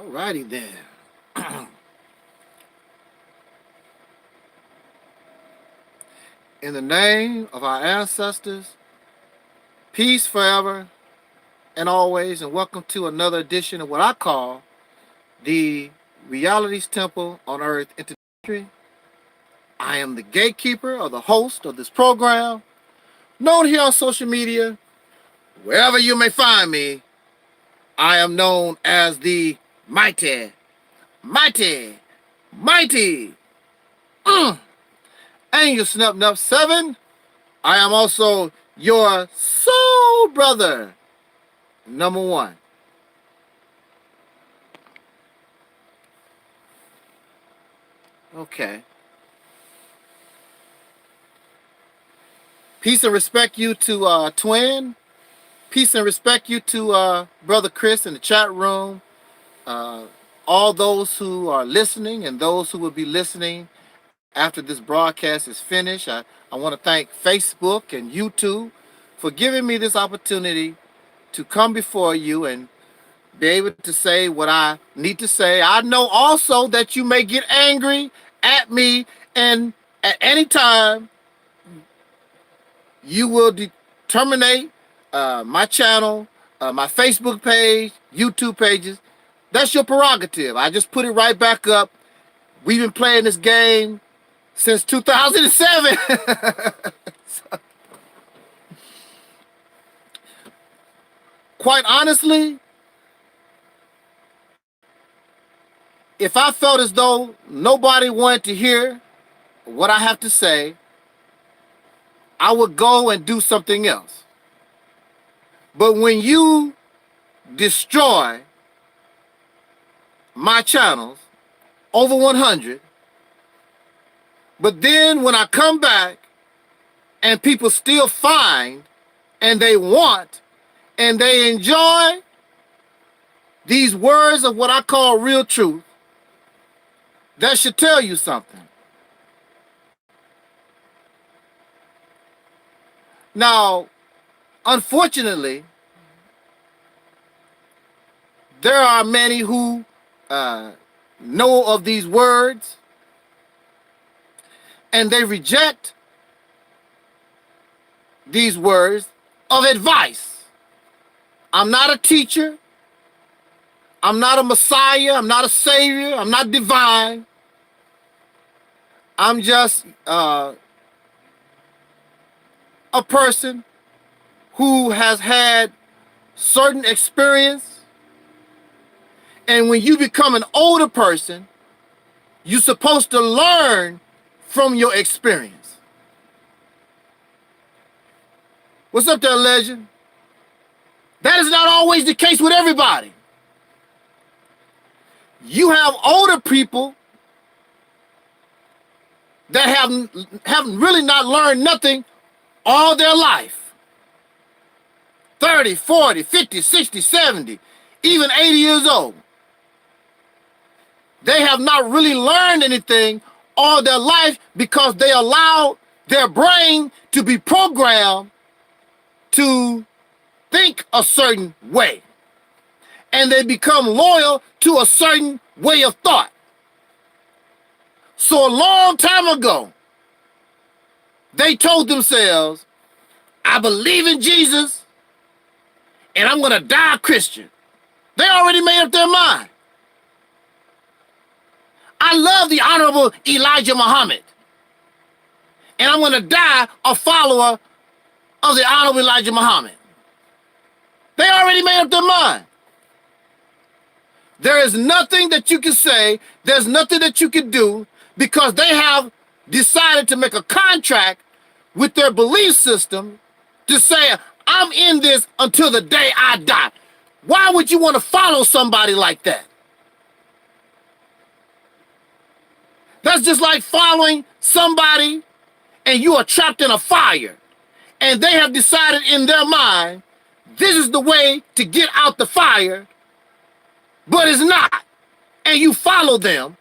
All righty then. In the name of our ancestors, peace forever and always, and welcome to another edition of what I call the Reality's Temple on Earth Introductory. I am the gatekeeper or the host of this program, known here on social media, wherever you may find me. I am known as the mighty Angel Snup Nup 7. I am also your soul brother, number 1. Okay. Peace and respect you to Twin. Peace and respect you to Brother Chris in the chat room. All those who are listening and those who will be listening after this broadcast is finished. I want to thank Facebook and YouTube for giving me this opportunity to come before you and be able to say what I need to say. I know also that you may get angry at me, and at any time you will terminate my channel, my Facebook page, YouTube pages. That's your prerogative. I just put it right back up. We've been playing this game since 2007. So, quite honestly, if I felt as though nobody wanted to hear what I have to say, I would go and do something else. But when you destroy my channels, over 100, but then when I come back and people still find and they want and they enjoy these words of what I call real truth, that should tell you something. Now, unfortunately, there are many who know of these words and they reject these words of advice. I'm not a teacher. I'm not a Messiah. I'm not a Savior. I'm not divine. I'm just a person who has had certain experience. And when you become an older person, you're supposed to learn from your experience. What's up there, legend? That is not always the case with everybody. You have older people that haven't really not learned nothing all their life. 30, 40, 50, 60, 70, even 80 years old. They have not really learned anything all their life because they allowed their brain to be programmed to think a certain way. And they become loyal to a certain way of thought. So a long time ago, they told themselves, I believe in Jesus and I'm going to die a Christian. They already made up their mind. I love the Honorable Elijah Muhammad, and I'm going to die a follower of the Honorable Elijah Muhammad. They already made up their mind. There is nothing that you can say, there's nothing that you can do, because they have decided to make a contract with their belief system to say, I'm in this until the day I die. Why would you want to follow somebody like that? That's just like following somebody and you are trapped in a fire and they have decided in their mind, this is the way to get out the fire, but it's not. And you follow them,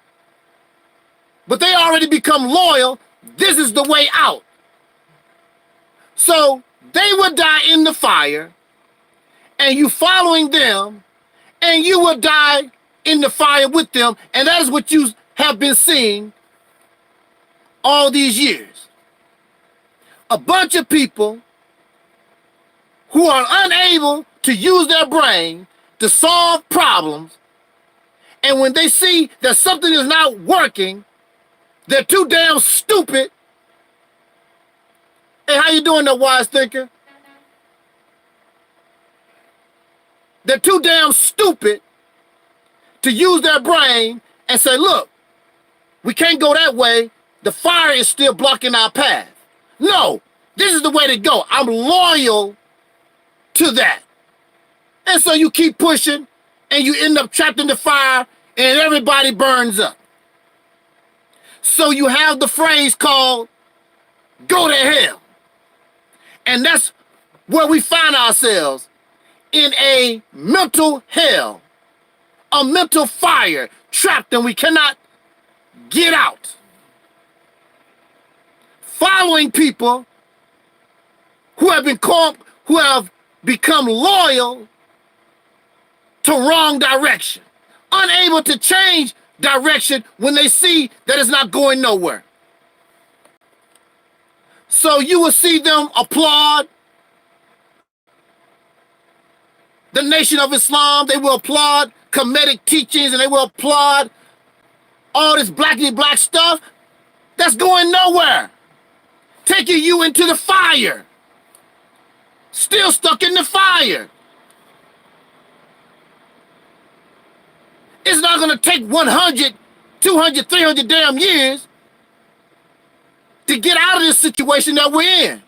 but they already become loyal. This is the way out. So they would die in the fire and you following them, and you will die in the fire with them, and that is what you have been seeing all these years. A bunch of people who are unable to use their brain to solve problems, and when they see that something is not working, they're too damn stupid. Hey, how you doing, that wise thinker? They're too damn stupid to use their brain and say, look, we can't go that way. The fire is still blocking our path. No, this is the way to go. I'm loyal to that. And so you keep pushing, and you end up trapped in the fire, and everybody burns up. So you have the phrase called, go to hell. And that's where we find ourselves, in a mental hell, a mental fire, trapped, and we cannot get out. Following people who have become loyal to wrong direction, unable to change direction when they see that it's not going nowhere. So you will see them applaud the Nation of Islam. They will applaud Kemetic teachings, and they will applaud all this blackity black stuff that's going nowhere, taking you into the fire, still stuck in the fire. It's not going to take 100, 200, 300 damn years to get out of this situation that we're in.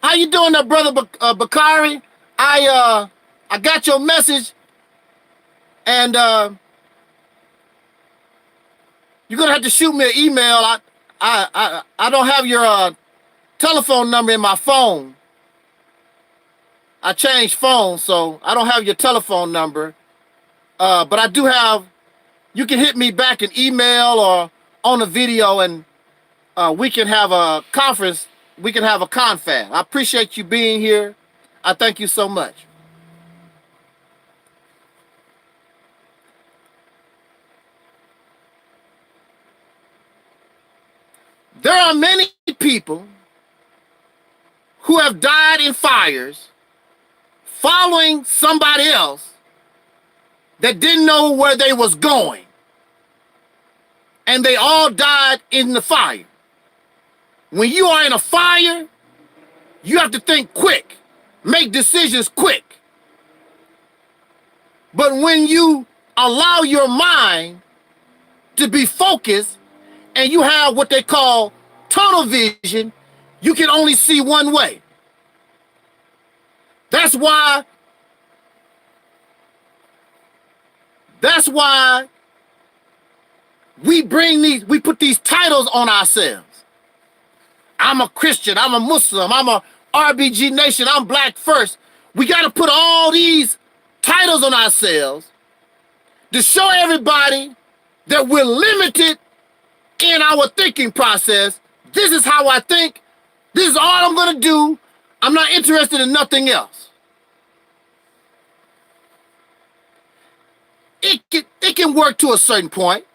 How you doing there, Brother Bakari? I got your message, and you're going to have to shoot me an email. I don't have your telephone number in my phone. I changed phones, so I don't have your telephone number. But I do have, you can hit me back an email or on a video, and we can have a conference. We can have a confab. I appreciate you being here. I thank you so much. There are many people who have died in fires following somebody else that didn't know where they was going. And they all died in the fire. When you are in a fire, you have to think quick, make decisions quick. But when you allow your mind to be focused and you have what they call tunnel vision, you can only see one way. That's why we put these titles on ourselves. I'm a Christian, I'm a Muslim, I'm a RBG Nation, I'm Black First. We got to put all these titles on ourselves to show everybody that we're limited in our thinking process. This is how I think. This is all I'm going to do. I'm not interested in nothing else. It can work to a certain point.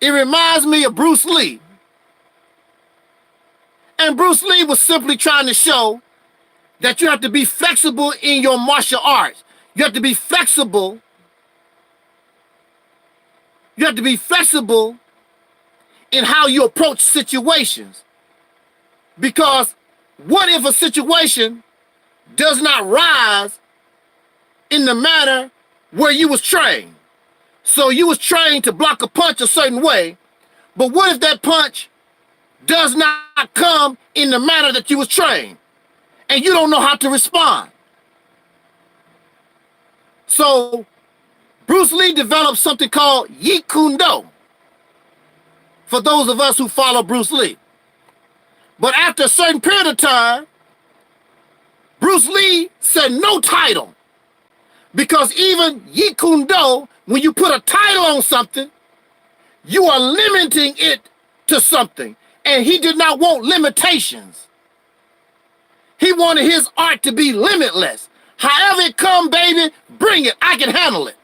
It reminds me of Bruce Lee. And Bruce Lee was simply trying to show that you have to be flexible in your martial arts. You have to be flexible. You have to be flexible in how you approach situations. Because what if a situation does not rise in the manner where you was trained? So you was trained to block a punch a certain way, but what if that punch does not come in the manner that you was trained, and you don't know how to respond? So Bruce Lee developed something called Yeet Kune Do, for those of us who follow Bruce Lee. But after a certain period of time, Bruce Lee said no title, because even Yeet Kune Do, when you put a title on something, you are limiting it to something. And he did not want limitations. He wanted his art to be limitless. However it come, baby, bring it. I can handle it.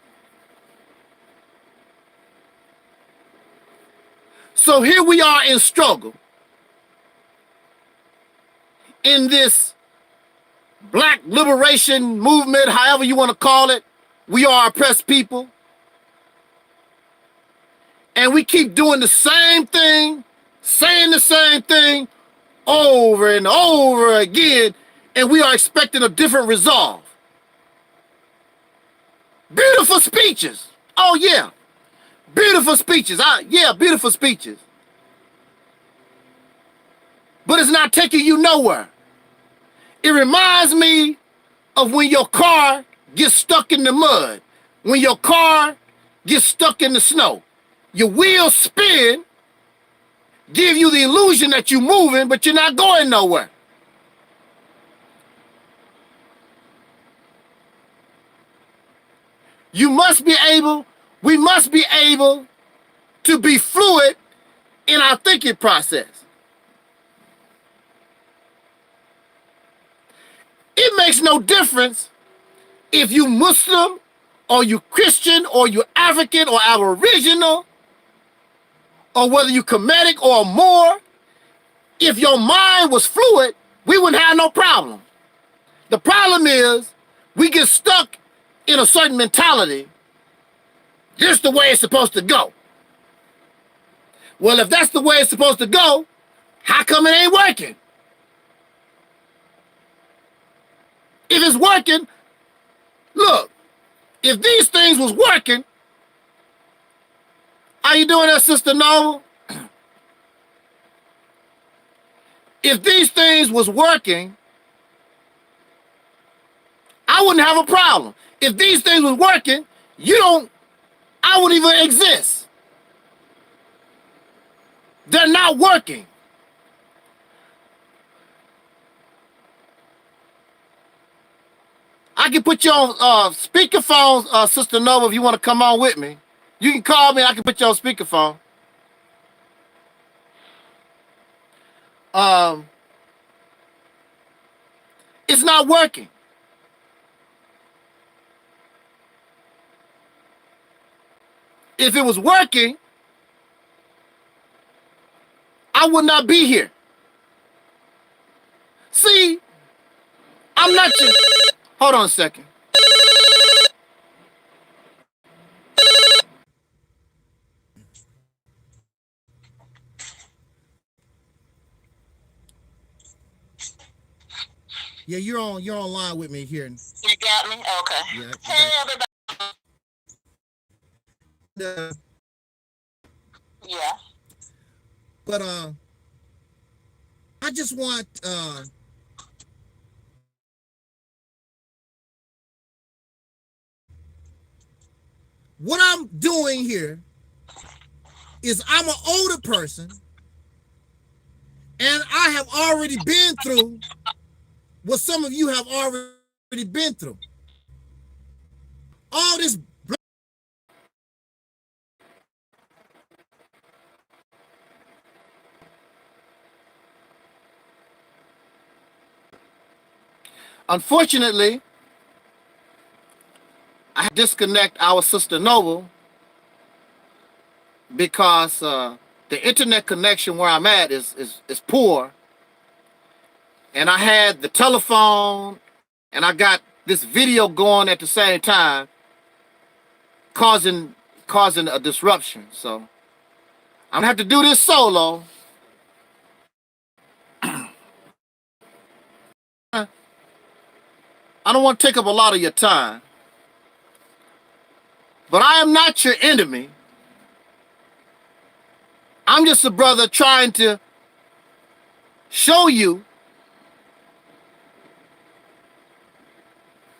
So here we are in struggle in this black liberation movement, however you want to call it. We are oppressed people. And we keep doing the same thing, saying the same thing over and over again, and we are expecting a different resolve. Beautiful speeches. Oh, yeah. Beautiful speeches. Yeah, beautiful speeches. But it's not taking you nowhere. It reminds me of when your car gets stuck in the mud, when your car gets stuck in the snow. Your wheels spin, give you the illusion that you're moving, but you're not going nowhere. We must be able to be fluid in our thinking process. It makes no difference if you Muslim or you Christian or you African or Aboriginal or whether you Kemetic or more. If your mind was fluid, we wouldn't have no problem. The problem is we get stuck in a certain mentality. This is the way it's supposed to go. Well, if that's the way it's supposed to go, how come it ain't working? If it's working, look, if these things was working, how you doing there, Sister Noble? If these things was working, I wouldn't have a problem. If these things was working, I wouldn't even exist. They're not working. I can put you on speakerphone, Sister Nova, if you want to come on with me. You can call me, I can put you on speakerphone. It's not working. If it was working, I would not be here. See, I'm not just... Hold on a second. Yeah, you're online with me here. You got me? Okay. Yeah, hey, everybody. Yeah. But I just want what I'm doing here is I'm an older person and I have already been through what some of you have already been through. All this. Unfortunately, I disconnect our Sister Noble because the internet connection where I'm at is poor. And I had the telephone and I got this video going at the same time, causing a disruption. So I'm gonna have to do this solo. I don't want to take up a lot of your time, but I am not your enemy. I'm just a brother trying to show you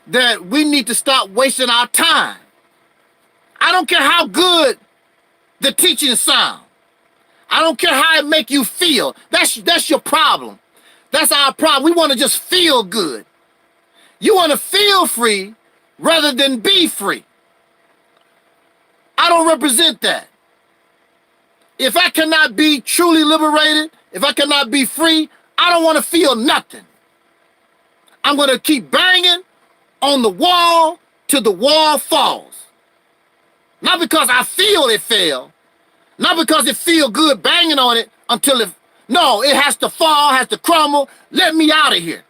that we need to stop wasting our time. I don't care how good the teaching sounds. I don't care how it make you feel. That's your problem. That's our problem. We want to just feel good. You want to feel free rather than be free. I don't represent that. If I cannot be truly liberated, if I cannot be free, I don't want to feel nothing. I'm going to keep banging on the wall till the wall falls. Not because I feel it fell, not because it feel good banging on it until it, no, it has to fall, has to crumble. Let me out of here.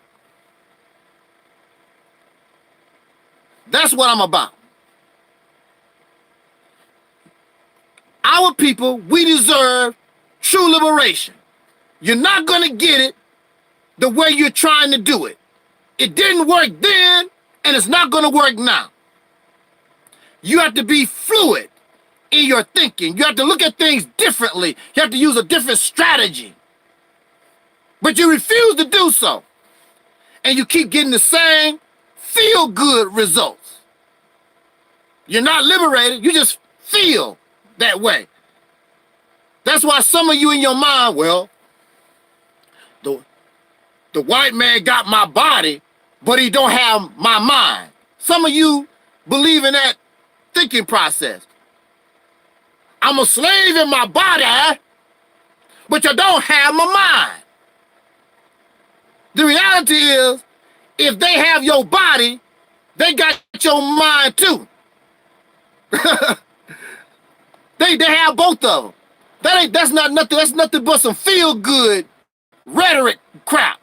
That's what I'm about. Our people, we deserve true liberation. You're not going to get it the way you're trying to do it. It didn't work then, and it's not going to work now. You have to be fluid in your thinking. You have to look at things differently. You have to use a different strategy. But you refuse to do so. And you keep getting the same feel-good results. You're not liberated. You just feel that way. That's why some of you in your mind, well, the white man got my body, but he don't have my mind. Some of you believe in that thinking process. I'm a slave in my body, but you don't have my mind. The reality is, if they have your body, they got your mind too. They have both of them. That's nothing but some feel-good rhetoric crap.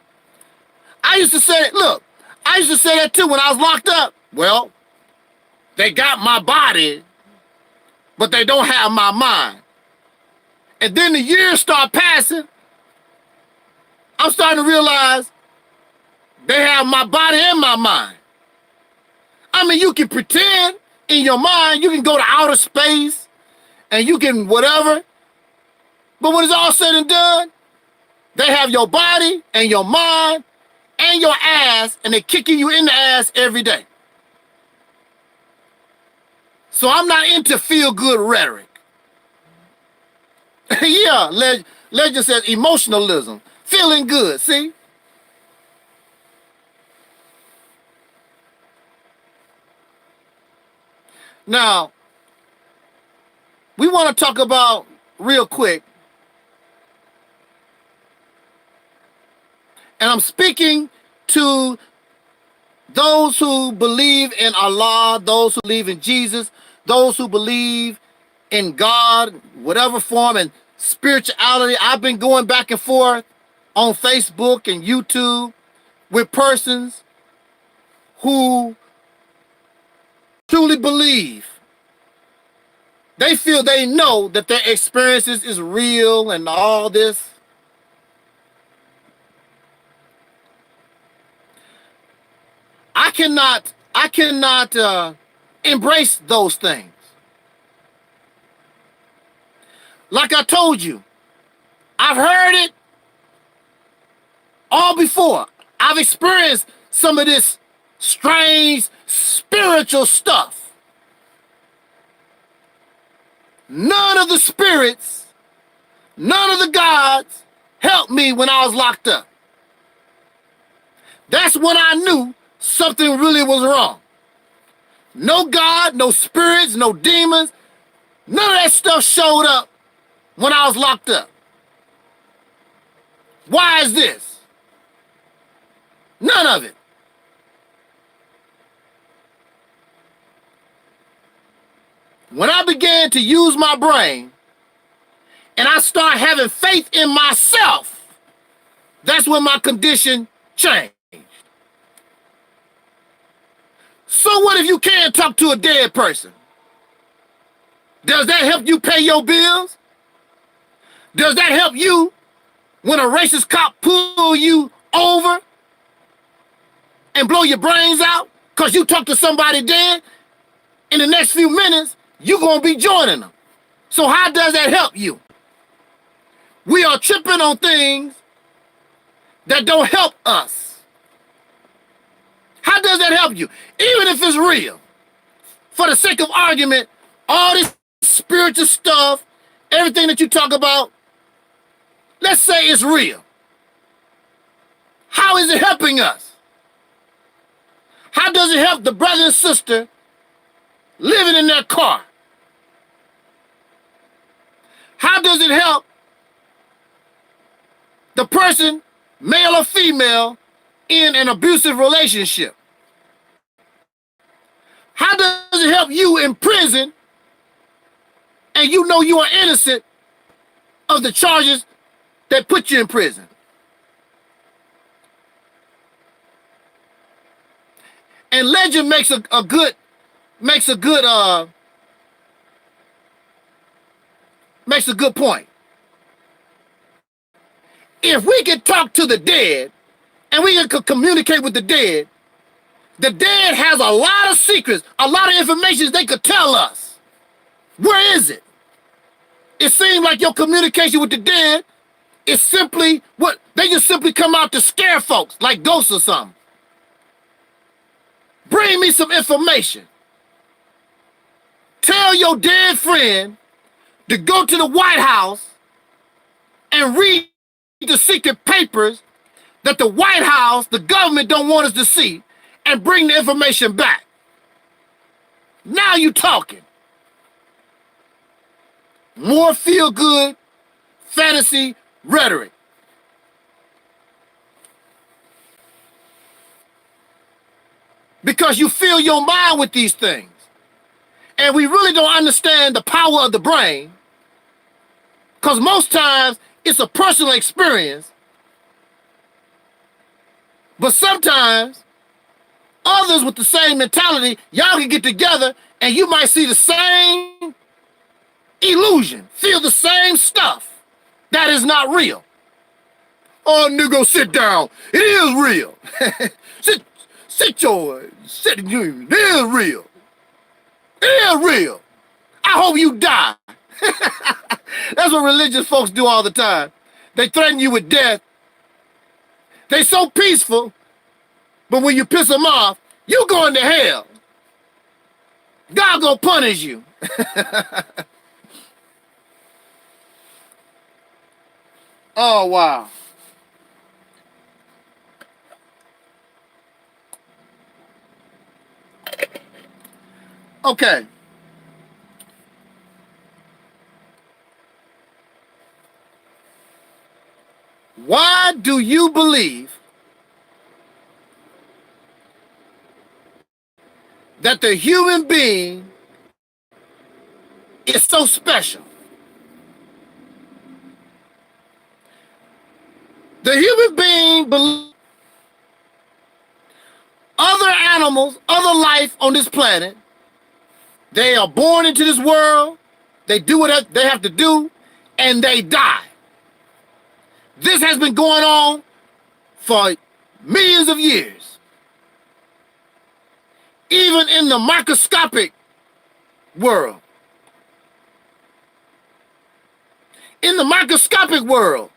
I used to say that too when I was locked up. Well, they got my body, but they don't have my mind. And then the years start passing. I'm starting to realize they have my body and my mind. I mean, you can pretend in your mind, you can go to outer space and you can whatever. But when it's all said and done, they have your body and your mind and your ass, and they're kicking you in the ass every day. So I'm not into feel-good rhetoric. Yeah, legend says emotionalism, feeling good, see? Now, we want to talk about, real quick, and I'm speaking to those who believe in Allah, those who believe in Jesus, those who believe in God, whatever form, and spirituality. I've been going back and forth on Facebook and YouTube with persons who truly believe. They feel they know that their experiences is real and all this. I cannot embrace those things. Like I told you, I've heard it all before. I've experienced some of this strange spiritual stuff. None of the spirits, none of the gods helped me when I was locked up. That's when I knew something really was wrong. No God, no spirits, no demons, none of that stuff showed up when I was locked up. Why is this? None of it. When I began to use my brain and I start having faith in myself, that's when my condition changed. So what if you can't talk to a dead person? Does that help you pay your bills? Does that help you when a racist cop pull you over and blow your brains out because you talk to somebody dead? In the next few minutes, you're going to be joining them. So how does that help you? We are tripping on things that don't help us. How does that help you? Even if it's real. For the sake of argument, all this spiritual stuff, everything that you talk about, let's say it's real. How is it helping us? How does it help the brother and sister living in their car? How does it help the person, male or female, in an abusive relationship? How does it help you in prison and you know you are innocent of the charges that put you in prison? And Legend makes a good point. If we can talk to the dead and we can communicate with the dead has a lot of secrets, a lot of information they could tell us. Where is it? It seems like your communication with the dead is simply what they just simply come out to scare folks like ghosts or something. Bring me some information. Tell your dead friend to go to the White House and read the secret papers that the White House, the government don't want us to see, and bring the information back. Now you talking. More feel-good fantasy rhetoric. Because you fill your mind with these things. And we really don't understand the power of the brain, because most times it's a personal experience. But sometimes others with the same mentality, y'all can get together and you might see the same illusion, feel the same stuff that is not real. Oh, nigga, sit down. It is real. It is real. It is real. I hope you die. That's what religious folks do all the time. They threaten you with death. They so peaceful, but when you piss them off, you going to hell. God gonna punish you. Oh, wow. Okay. Why do you believe that the human being is so special? The human being believes other animals, other life on this planet, they are born into this world, they do what they have to do, and they die. This has been going on for millions of years. Even in the microscopic world. In the microscopic world,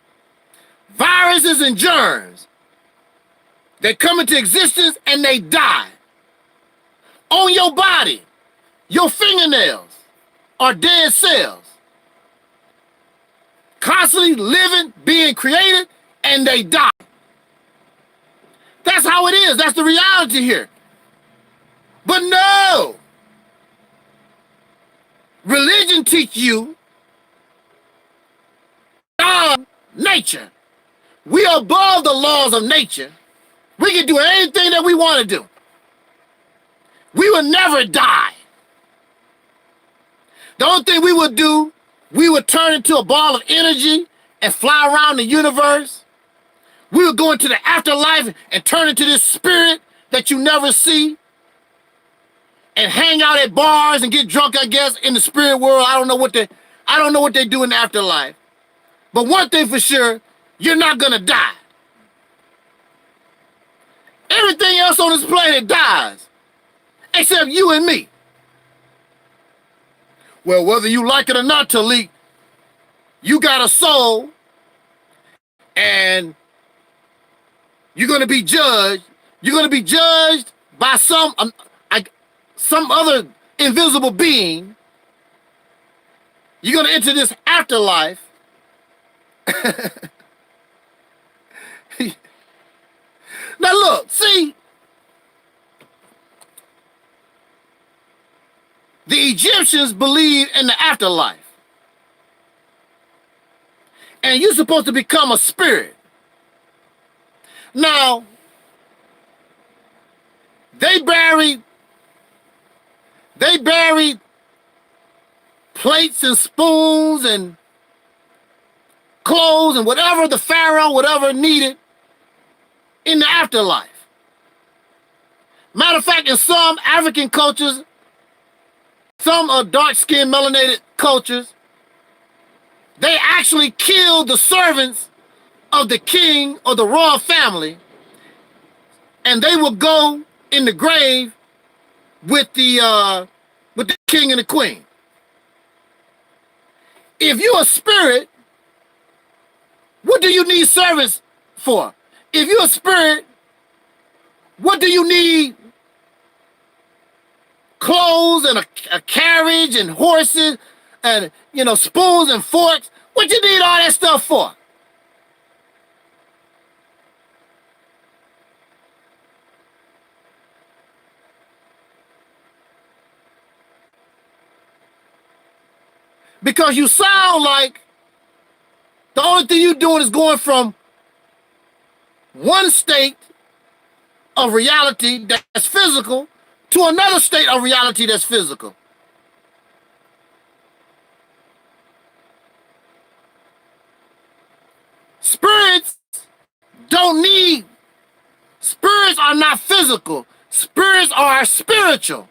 viruses and germs, they come into existence and they die. On your body, your fingernails are dead cells. Constantly living, being created, and they die. That's how it is. That's the reality here. But no! Religion teaches you nature. We are above the laws of nature. We can do anything that we want to do. We will never die. The only thing we would do, we would turn into a ball of energy and fly around the universe. We would go into the afterlife and turn into this spirit that you never see and hang out at bars and get drunk, I guess, in the spirit world. I don't know what they do in the afterlife. But one thing for sure, you're not gonna die. Everything else on this planet dies, except you and me. Well, whether you like it or not, Taalik, you got a soul, and you're gonna be judged. You're gonna be judged by some other invisible being. You're gonna enter this afterlife. Now look, see, the Egyptians believe in the afterlife. And you're supposed to become a spirit. Now, they buried They buried plates and spoons and clothes and whatever the pharaoh, whatever needed in the afterlife. Matter of fact, in some African cultures, some dark-skinned melanated cultures, they actually killed the servants of the king or the royal family, and they would go in the grave with the king and the queen. If you're a spirit, what do you need servants for? If you're a spirit, what do you need clothes and a carriage and horses and, you know, spoons and forks? What you need all that stuff for? Because you sound like the only thing you're doing is going from one state of reality that's physical to another state of reality that's physical. Spirits don't need, spirits are not physical. Spirits are spiritual.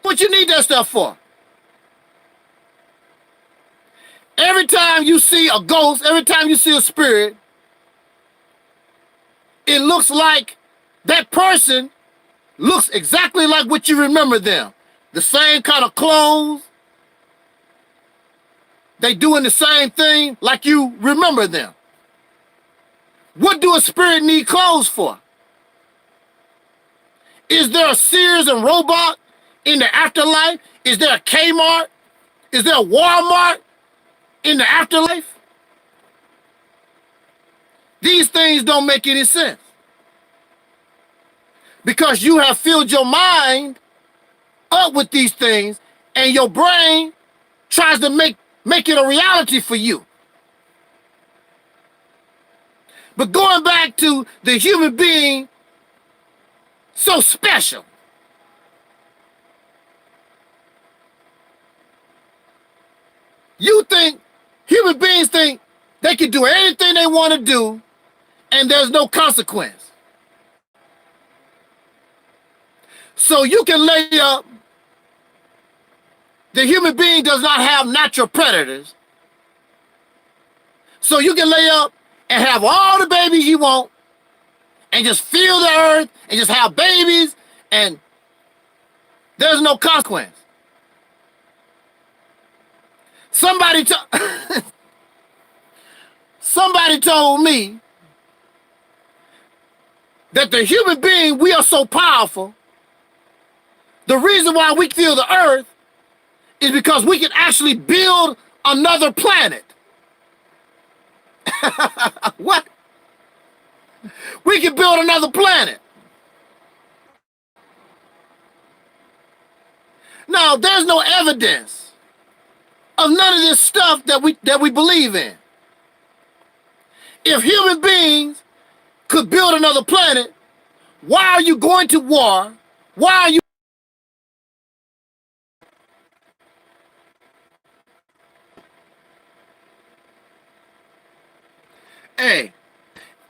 What you need that stuff for? Every time you see a ghost, every time you see a spirit, it looks like that person looks exactly like what you remember them. The same kind of clothes. They doing the same thing like you remember them. What do a spirit need clothes for? Is there a Sears and Roebuck in the afterlife? Is there a Kmart? Is there a Walmart in the afterlife? These things don't make any sense. Because you have filled your mind up with these things, and your brain tries to make it a reality for you. But going back to the human being, so special. You think, human beings think they can do anything they want to do, and there's no consequence. So you can lay up, the human being does not have natural predators. So you can lay up and have all the babies you want and just fill the earth and just have babies, and there's no consequence. Somebody told me that the human being, we are so powerful. The reason why we feel the earth is because we can actually build another planet. What? We can build another planet. Now, there's no evidence of none of this stuff that we believe in. If human beings could build another planet, why are you going to war? Why are you? Hey,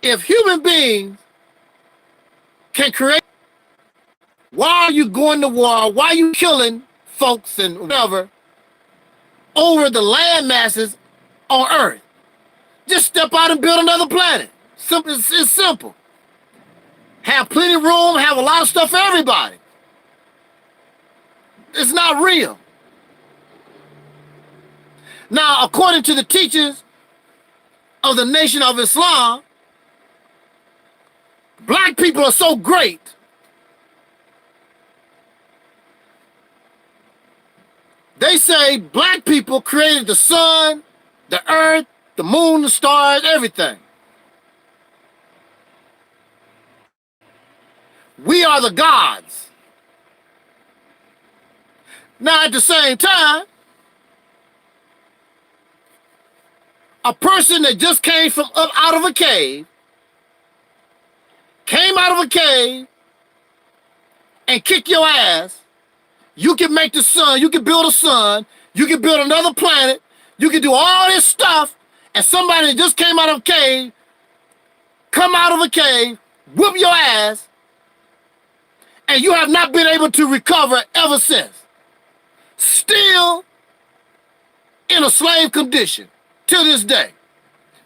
if human beings can create, why are you going to war? Why are you killing folks and whatever over the land masses on Earth? Just step out and build another planet. Simple, it's simple. Have plenty of room, have a lot of stuff for everybody. It's not real. Now, according to the teachings of the Nation of Islam, black people are so great they say black people created the sun, the earth, the moon, the stars, everything. We are the gods. Now, at the same time, a person that just came from up out of a cave, came out of a cave and kicked your ass, You can make the sun, you can build a sun, you can build another planet, you can do all this stuff, and somebody that just came out of a cave, come out of a cave, whoop your ass, and you have not been able to recover ever since. Still in a slave condition till this day.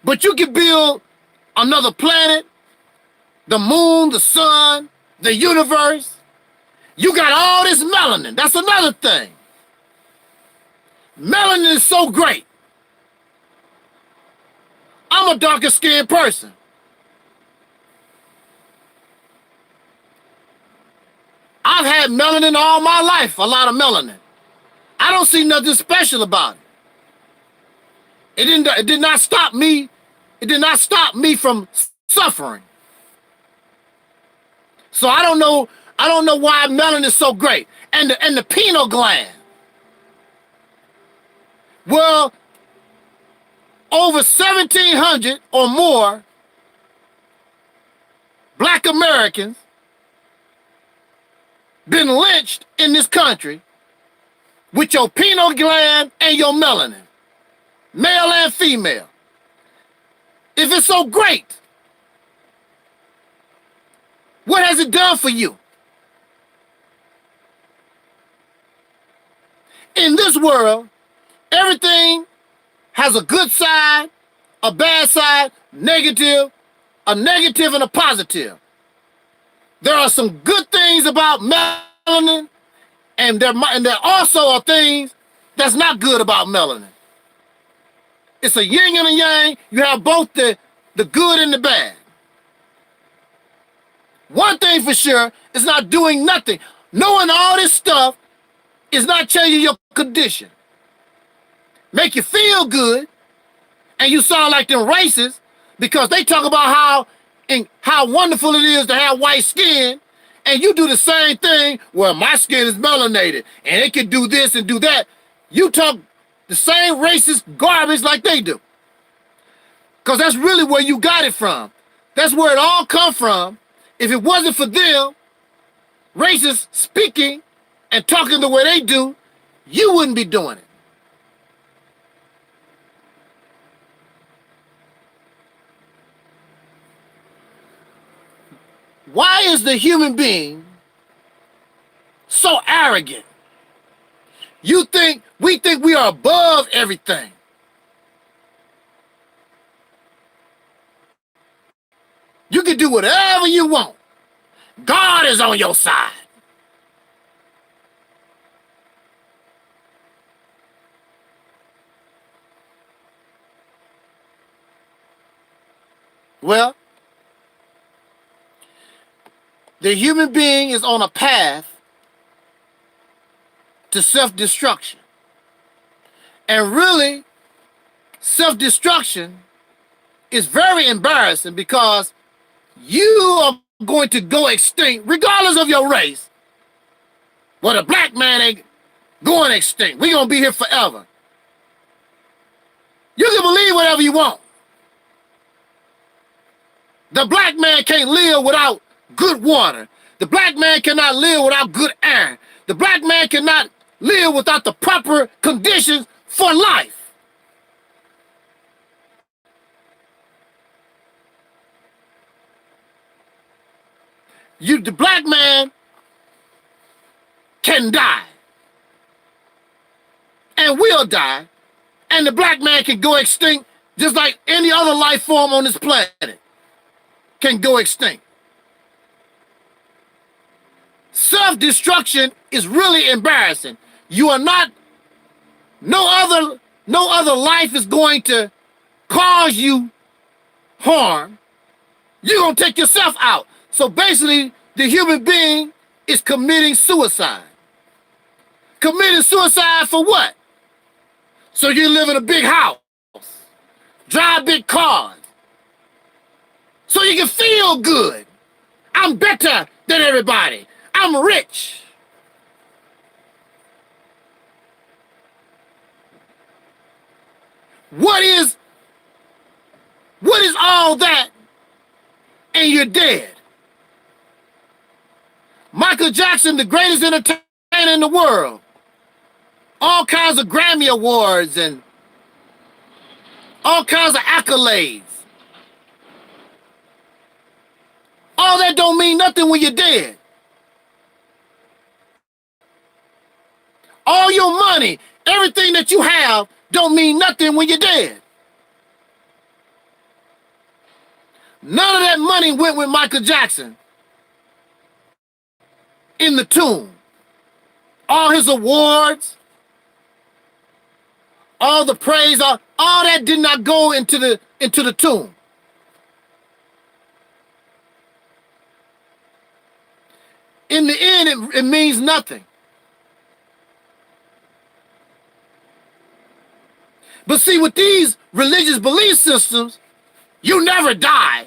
But you can build another planet, the moon, the sun, the universe. You got all this melanin. That's another thing. Melanin is so great. I'm a darker skinned person. I've had melanin all my life, a lot of melanin. I don't see nothing special about it. It did not stop me. It did not stop me from suffering. So I don't know why melanin is so great. And the pineal gland. Well, over 1,700 or more Black Americans been lynched in this country with your pineal gland and your melanin, male and female. If it's so great, what has it done for you? In this world, everything has a good side, a bad side, negative, a negative and a positive. There are some good things about melanin, and there also are things that's not good about melanin. It's a yin and a yang. You have both the good and the bad. One thing for sure, it's not doing nothing. Knowing all this stuff is not changing your condition. Make you feel good, and you sound like them racists because they talk about how wonderful it is to have white skin, and you do the same thing. Well, my skin is melanated, and it can do this and do that. You talk the same racist garbage like they do. Because that's really where you got it from. That's where it all come from. If it wasn't for them, racists speaking and talking the way they do, you wouldn't be doing it. Why is the human being so arrogant? We think we are above everything. You can do whatever you want. God is on your side. Well, the human being is on a path to self-destruction. And really, self-destruction is very embarrassing because you are going to go extinct regardless of your race. Well, the black man ain't going extinct. We're going to be here forever. You can believe whatever you want. The black man can't live without good water. The black man cannot live without good air. The black man cannot live without the proper conditions for life. The black man can die and will die, and the black man can go extinct just like any other life form on this planet can go extinct. Self-destruction is really embarrassing. You are not, no other life is going to cause you harm. You're going to take yourself out. So basically, the human being is committing suicide. Committing suicide for what? So you live in a big house, drive big cars, so you can feel good. I'm better than everybody. I'm rich. What is all that and you're dead? Michael Jackson, the greatest entertainer entertainer in the world. All kinds of Grammy Awards and all kinds of accolades. All that don't mean nothing when you're dead. All your money, everything that you have, don't mean nothing when you're dead. None of that money went with Michael Jackson in the tomb. All his awards, all the praise, all that did not go into the tomb. In the end, it means nothing. But see, with these religious belief systems, you never die.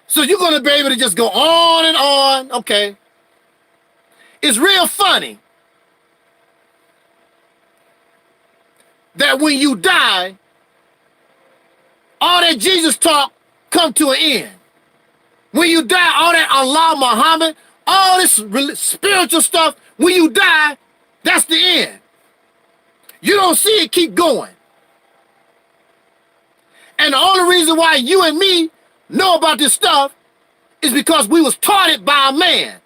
So you're going to be able to just go on and on. Okay. It's real funny that when you die, all that Jesus talk come to an end. When you die, all that Allah, Muhammad, all this spiritual stuff, when you die, that's the end. You don't see it keep going. And the only reason why you and me know about this stuff is because we was taught it by a man.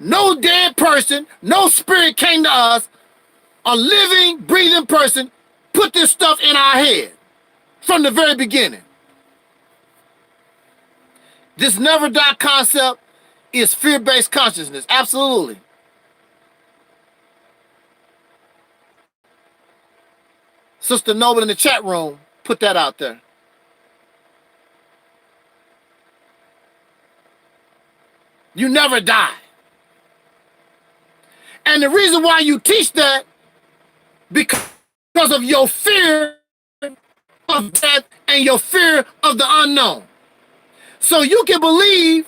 No dead person, no spirit came to us. A living, breathing person put this stuff in our head from the very beginning. This never die concept is fear-based consciousness, absolutely. Sister Noble in the chat room put that out there. You never die. And the reason why you teach that, because of your fear of death and your fear of the unknown. So you can believe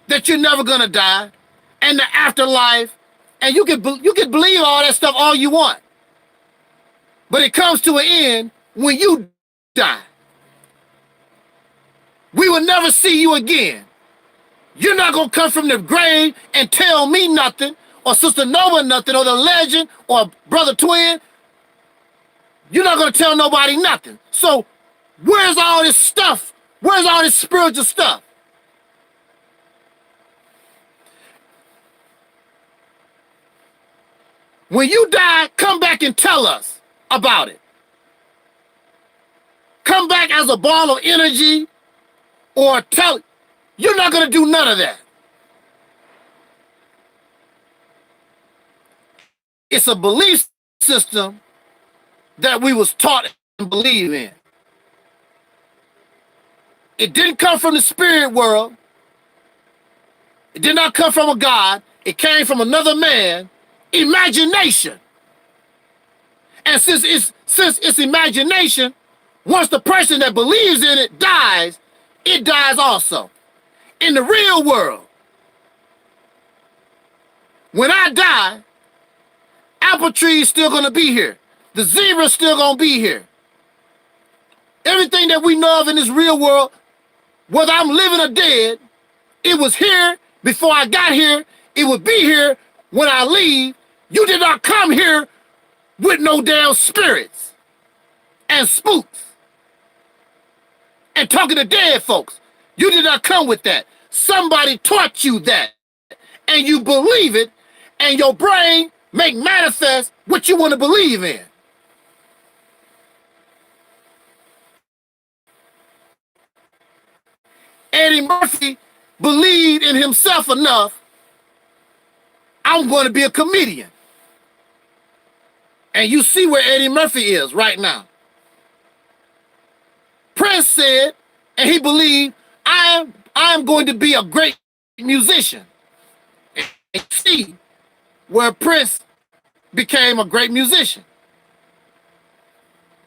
that you're never gonna die, and the afterlife, and you can believe all that stuff all you want. But it comes to an end when you die. We will never see you again. You're not gonna come from the grave and tell me nothing, or Sister Nova nothing, or the legend, or Brother Twin. You're not gonna tell nobody nothing. So where's all this stuff? Where's all this spiritual stuff? When you die, come back and tell us about it. Come back as a ball of energy, or tell. You're not gonna do none of that. It's a belief system that we was taught and believe in. It didn't come from the spirit world. It did not come from a God. It came from another man. Imagination. And since it's imagination, once the person that believes in it dies also. In the real world, when I die, apple tree is still gonna be here. The zebra is still gonna be here. Everything that we know of in this real world, whether I'm living or dead, it was here before I got here. It will be here when I leave. You did not come here with no damn spirits and spooks and talking to dead folks. You did not come with that. Somebody taught you that, and you believe it, and your brain make manifest what you want to believe in. Eddie Murphy believed in himself enough, I'm going to be a comedian. And you see where Eddie Murphy is right now. Prince said, and he believed, I'm going to be a great musician. And see where Prince became a great musician.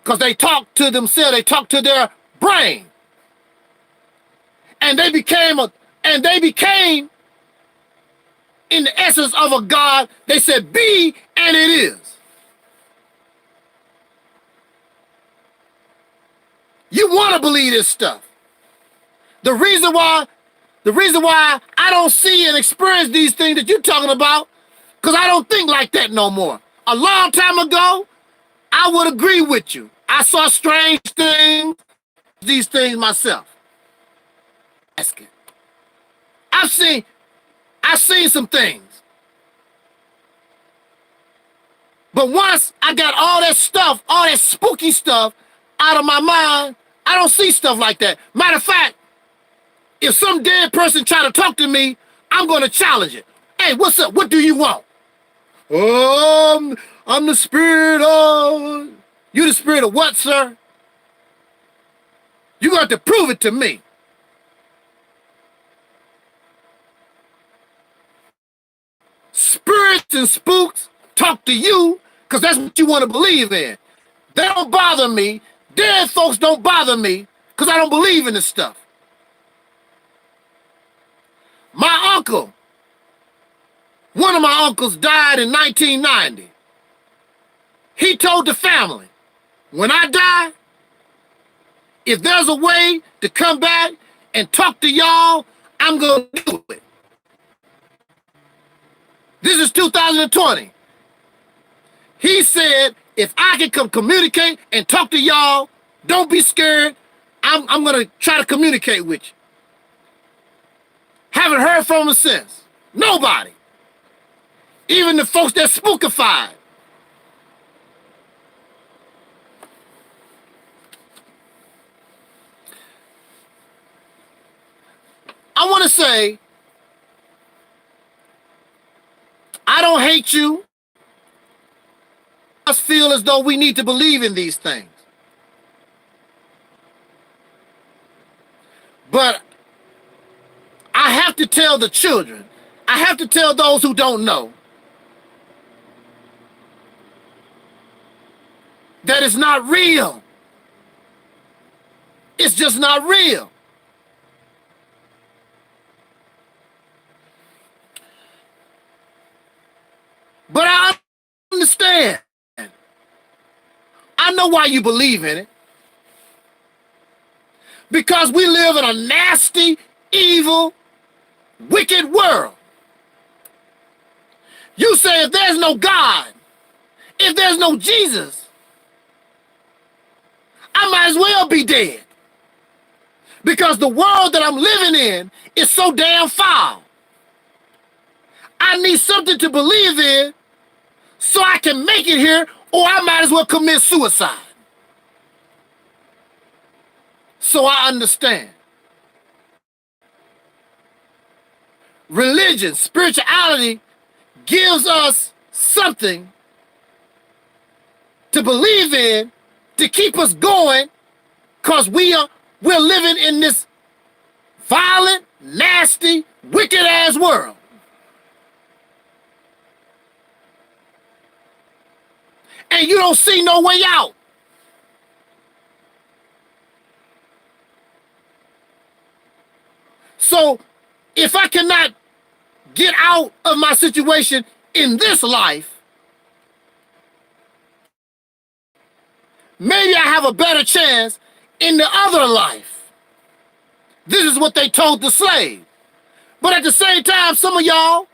Because they talked to themselves, they talked to their brain. And they became in the essence of a God. They said, be, and it is. You want to believe this stuff. The reason why The reason why I don't see and experience these things that you're talking about, because I don't think like that no more. A long time ago, I would agree with you. I saw strange things, these things myself. I've seen some things. But once I got all that stuff, all that spooky stuff out of my mind, I don't see stuff like that. Matter of fact, if some dead person try to talk to me, I'm going to challenge it. Hey, what's up? What do you want? I'm the spirit of... You the spirit of what, sir? You got to prove it to me. Spirits and spooks talk to you because that's what you want to believe in. They don't bother me. Dead folks don't bother me because I don't believe in this stuff. My uncle, one of my uncles died in 1990. He told the family, when I die, if there's a way to come back and talk to y'all, I'm going to do it. This is 2020. He said, if I can come communicate and talk to y'all, don't be scared. I'm going to try to communicate with you. Haven't heard from him since. Nobody. Even the folks that spookified. I want to say, I don't hate you. I feel as though we need to believe in these things. But I have to tell the children, I have to tell those who don't know, that it's not real. It's just not real. But I understand. I know why you believe in it. Because we live in a nasty, evil, wicked world. You say if there's no God, if there's no Jesus, I might as well be dead. Because the world that I'm living in is so damn foul. I need something to believe in so I can make it here, or I might as well commit suicide. So I understand. Religion, spirituality gives us something to believe in to keep us going, because we're living in this violent, nasty, wicked-ass world. And you don't see no way out. So if I cannot get out of my situation in this life, maybe I have a better chance in the other life. This is what they told the slave. But at the same time, some of y'all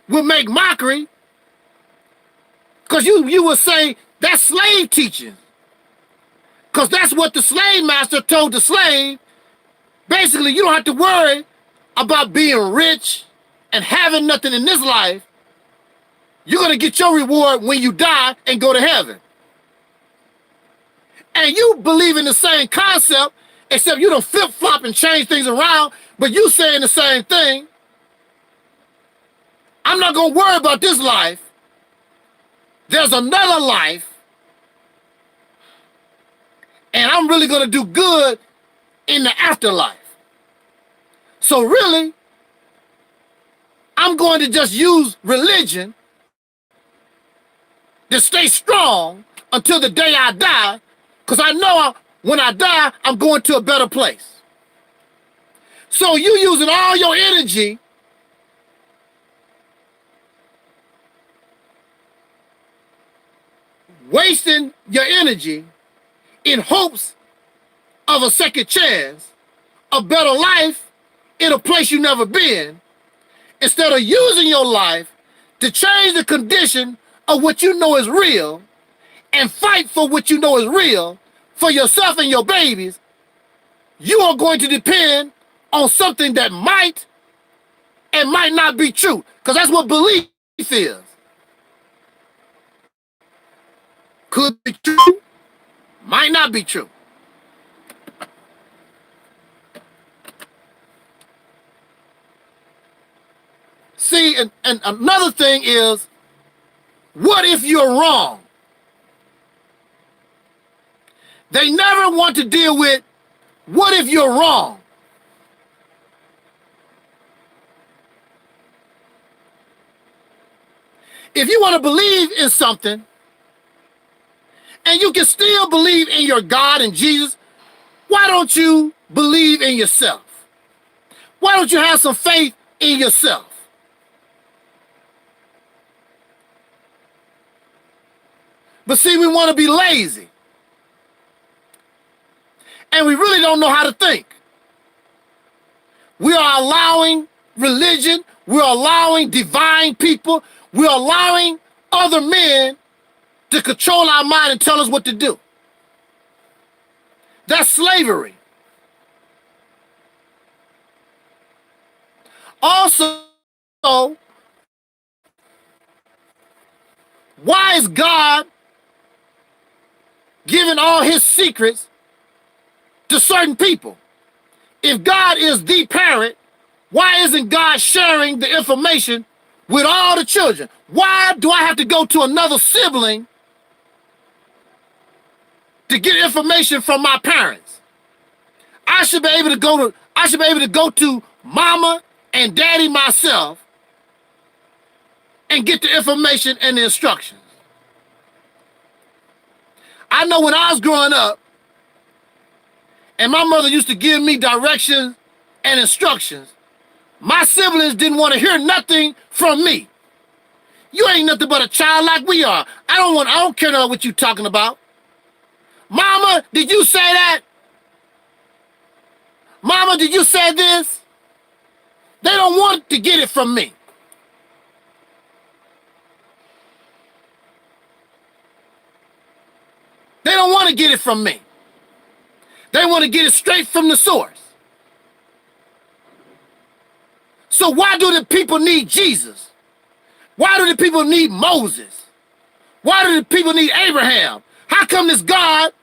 will make mockery, because you will say that's slave teaching. Because that's what the slave master told the slave. Basically, you don't have to worry about being rich and having nothing in this life. You're going to get your reward when you die and go to heaven. And you believe in the same concept, except you don't flip-flop and change things around, but you saying the same thing. I'm not going to worry about this life. There's another life, and I'm really going to do good in the afterlife. So really, I'm going to just use religion to stay strong until the day I die, because I know when I die, I'm going to a better place. So you using all your energy wasting your energy in hopes of a second chance, a better life, in a place you've never been, instead of using your life to change the condition of what you know is real and fight for what you know is real for yourself and your babies, you are going to depend on something that might and might not be true, because that's what belief is. Could be true, might not be true. See, and another thing is, what if you're wrong? They never want to deal with, what if you're wrong? If you want to believe in something, and you can still believe in your God and Jesus, why don't you believe in yourself? Why don't you have some faith in yourself? But see, we want to be lazy. And we really don't know how to think. We are allowing religion, we're allowing divine people, we're allowing other men to control our mind and tell us what to do. That's slavery. Also, why is God giving all his secrets to certain people? If God is the parent, why isn't God sharing the information with all the children? Why do I have to go to another sibling to get information from my parents? I should be able to go to mama and daddy myself and get the information and the instructions. I know when I was growing up, and my mother used to give me directions and instructions, my siblings didn't want to hear nothing from me. You ain't nothing but a child like we are. I don't care about what you talking about. Mama, did you say that? Mama, did you say this? They don't want to get it from me. They don't want to get it from me. They want to get it straight from the source. So why do the people need Jesus? Why do the people need Moses? Why do the people need Abraham? How come this God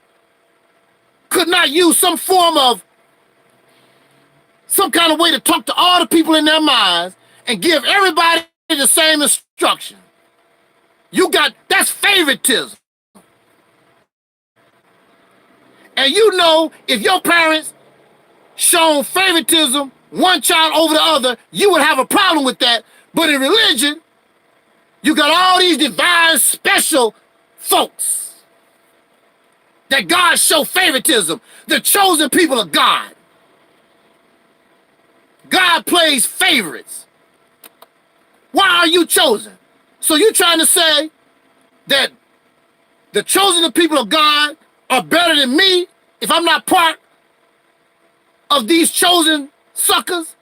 could not use some kind of way to talk to all the people in their minds and give everybody the same instruction? That's favoritism. And you know, if your parents shown favoritism, one child over the other, you would have a problem with that. But in religion, you got all these divine special folks that God show favoritism, the chosen people of God. God plays favorites. Why are you chosen? So you trying to say that the chosen people of God are better than me if I'm not part of these chosen suckers?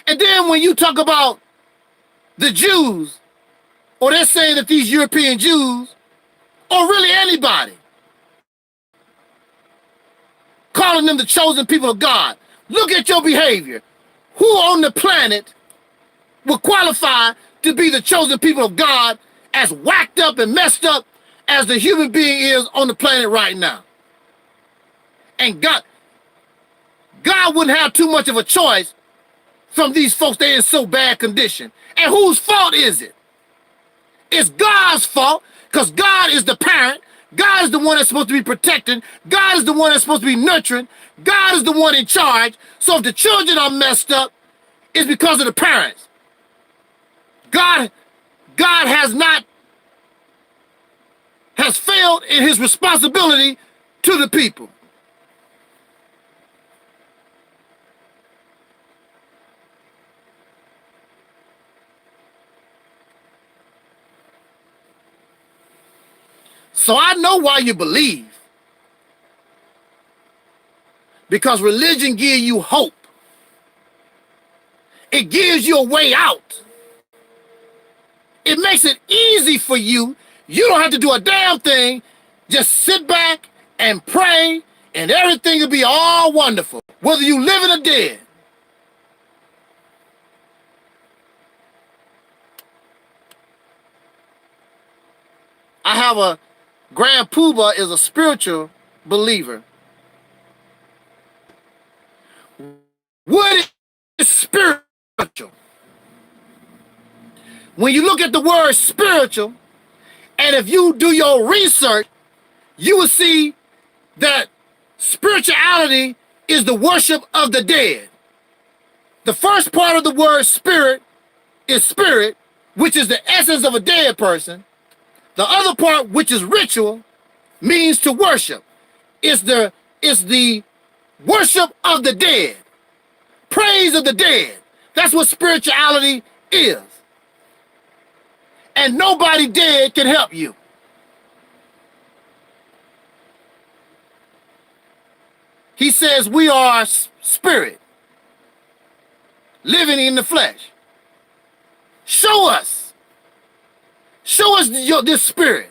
And then when you talk about the Jews, or they're saying that these European Jews, or really anybody, calling them the chosen people of God, look at your behavior. Who on the planet will qualify to be the chosen people of God as whacked up and messed up as the human being is on the planet right now? And God wouldn't have too much of a choice from these folks. They're in so bad condition. And whose fault is it? It's God's fault, because God is the parent. God is the one that's supposed to be protecting. God is the one that's supposed to be nurturing. God is the one in charge. So if the children are messed up, it's because of the parents. God has failed in his responsibility to the people. So I know why you believe. Because religion gives you hope. It gives you a way out. It makes it easy for you. You don't have to do a damn thing. Just sit back and pray, and everything will be all wonderful, whether you living or dead. I have a Grand Poobah is a spiritual believer. What is spiritual? When you look at the word spiritual, and if you do your research, you will see that spirituality is the worship of the dead. The first part of the word spirit is spirit, which is the essence of a dead person. The other part, which is ritual, means to worship. It's the worship of the dead. Praise of the dead. That's what spirituality is. And nobody dead can help you. He says we are spirit, living in the flesh. Show us. Show us this spirit.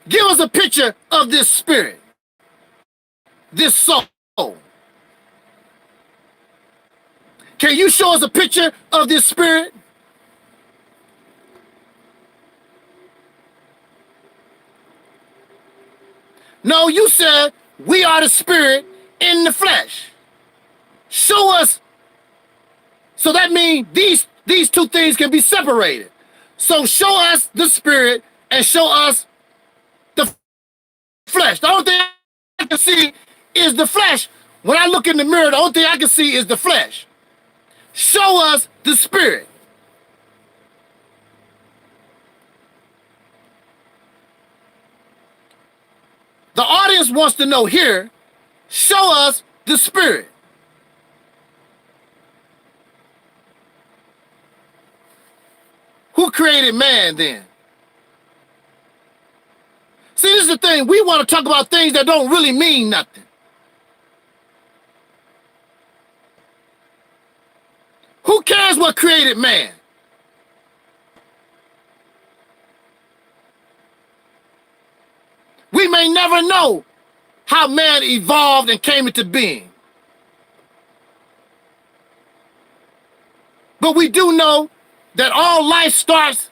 Give us a picture of this spirit, this soul. Can you show us a picture of this spirit? No, you said we are the spirit in the flesh. Show us. So that means these two things can be separated. So show us the spirit and show us the flesh. The only thing I can see is the flesh. When I look in the mirror, the only thing I can see is the flesh. Show us the spirit. The audience wants to know here, show us the spirit. Who created man then? See, this is the thing. We want to talk about things that don't really mean nothing. Who cares what created man? We may never know how man evolved and came into being. But we do know that all life starts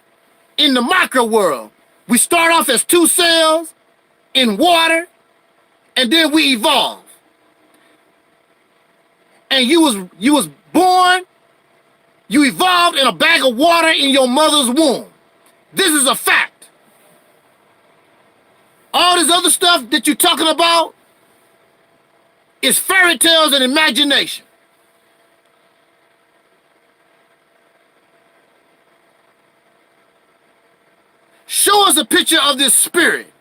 in the micro world. We start off as 2 cells in water, and then we evolve. And you was born, you evolved in a bag of water in your mother's womb. This is a fact. All this other stuff that you're talking about is fairy tales and imagination. Show us a picture of this spirit.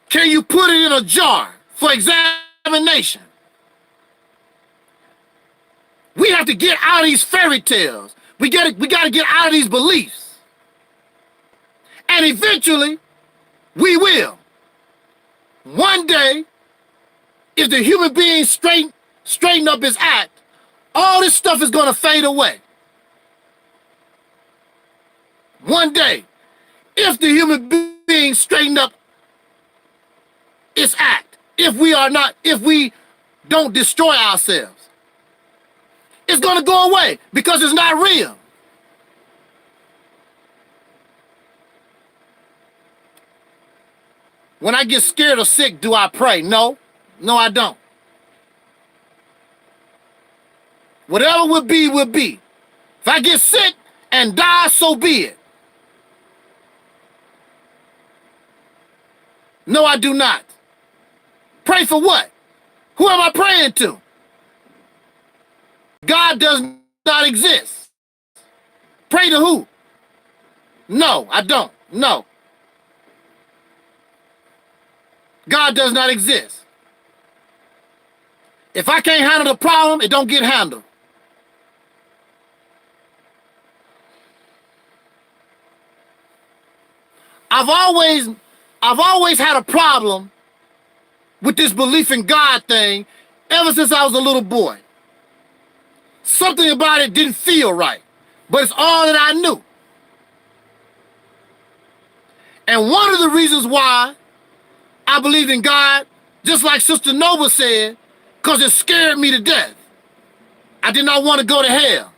Can you put it in a jar for examination? We have to get out of these fairy tales. We got to get out of these beliefs. And eventually, we will. One day, if the human being straighten up his act, all this stuff is going to fade away. One day, if the human being straighten up its act, if we don't destroy ourselves, it's going to go away because it's not real. When I get scared or sick, do I pray? No. No, I don't. Whatever will be, will be. If I get sick and die, so be it. No, I do not. Pray for what? Who am I praying to? God does not exist. Pray to who? No, I don't. No. God does not exist. If I can't handle the problem, it don't get handled. I've always had a problem with this belief in God thing ever since I was a little boy. Something about it didn't feel right, but it's all that I knew. And one of the reasons why I believed in God, just like Sister Nova said, because it scared me to death. I did not want to go to hell.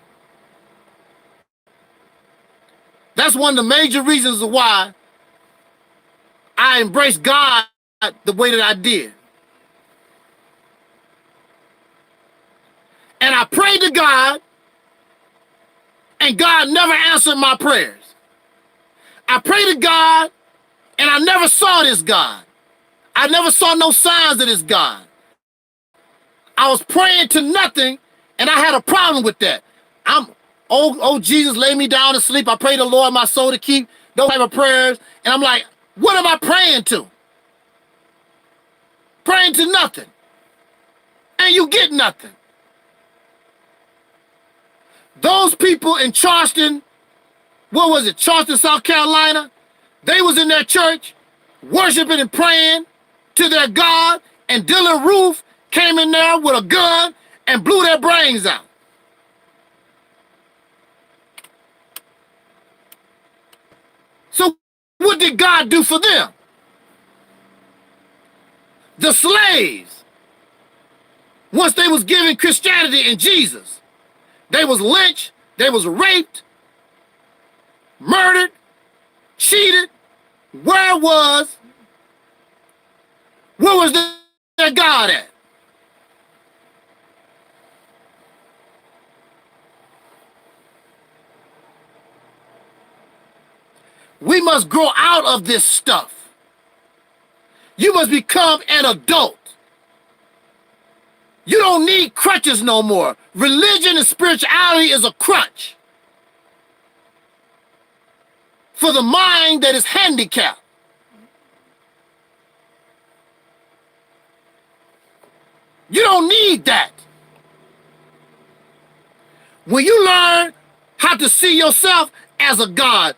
That's one of the major reasons why I embraced God the way that I did. And I prayed to God, and God never answered my prayers. I prayed to God, and I never saw this God. I never saw no signs of this God. I was praying to nothing, and I had a problem with that. Oh, Jesus, lay me down to sleep. I pray the Lord my soul to keep, those type of prayers. And I'm like, what am I praying to? Praying to nothing. And you get nothing. Those people in Charleston, what was it, Charleston, South Carolina, they was in their church worshiping and praying to their God, and Dylan Roof came in there with a gun and blew their brains out. So what did God do for them? The slaves, once they was given Christianity and Jesus, they was lynched, they was raped, murdered, cheated. Where was their God at? We must grow out of this stuff. You must become an adult. You don't need crutches no more. Religion and spirituality is a crutch for the mind that is handicapped. You don't need that. When you learn how to see yourself as a God,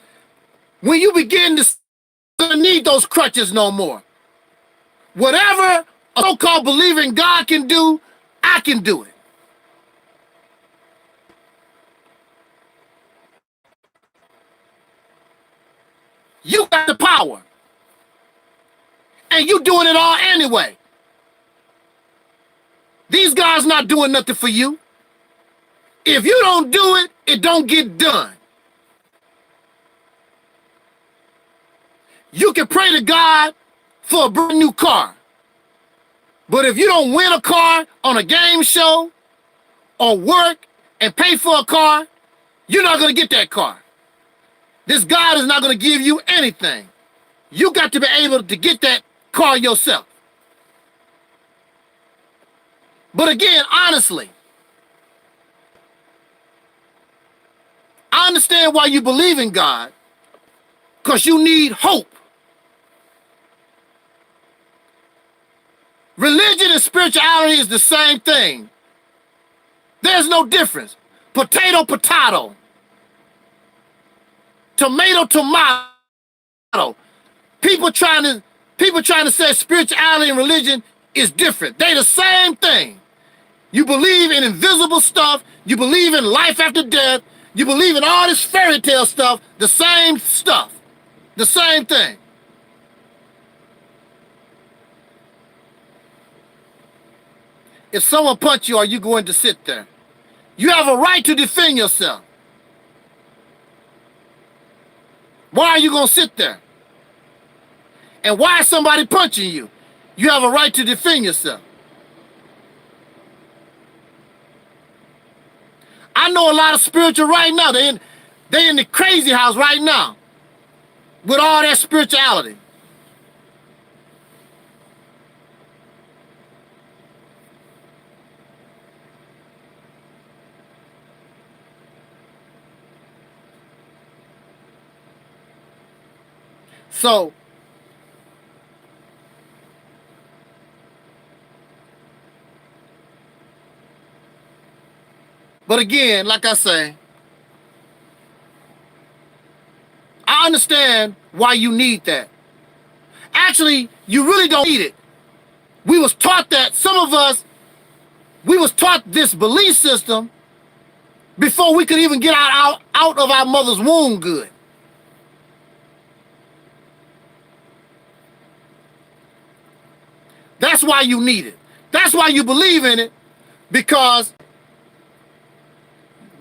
when you begin to need those crutches no more. Whatever a so-called believing God can do, I can do it. You got the power. And you doing it all anyway. These guys not doing nothing for you. If you don't do it, it don't get done. You can pray to God for a brand new car. But if you don't win a car on a game show or work and pay for a car, you're not going to get that car. This God is not going to give you anything. You got to be able to get that car yourself. But again, honestly, I understand why you believe in God, because you need hope. Religion and spirituality is the same thing. There's no difference. Potato, potato. Tomato, tomato. People trying to say spirituality and religion is different. They the same thing. You believe in invisible stuff. You believe in life after death. You believe in all this fairy tale stuff. The same stuff. The same thing. If someone punch you, are you going to sit there? You have a right to defend yourself. Why are you going to sit there? And why is somebody punching you? You have a right to defend yourself. I know a lot of spiritual right now. They in the crazy house right now with all that spirituality. So, but again, like I say, I I understand why you need that. Actually, you really don't need it. We was taught that, some of us, we was taught this belief system before we could even get out of our mother's womb good. That's why you need it. That's why you believe in it, because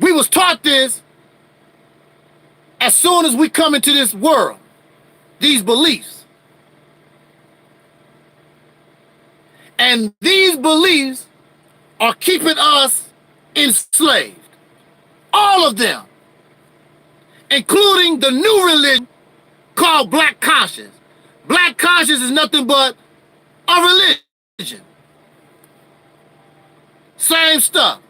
we was taught this as soon as we come into this world, these beliefs. And these beliefs are keeping us enslaved. All of them, including the new religion called Black Conscience. Black Conscience is nothing but a religion. Same stuff.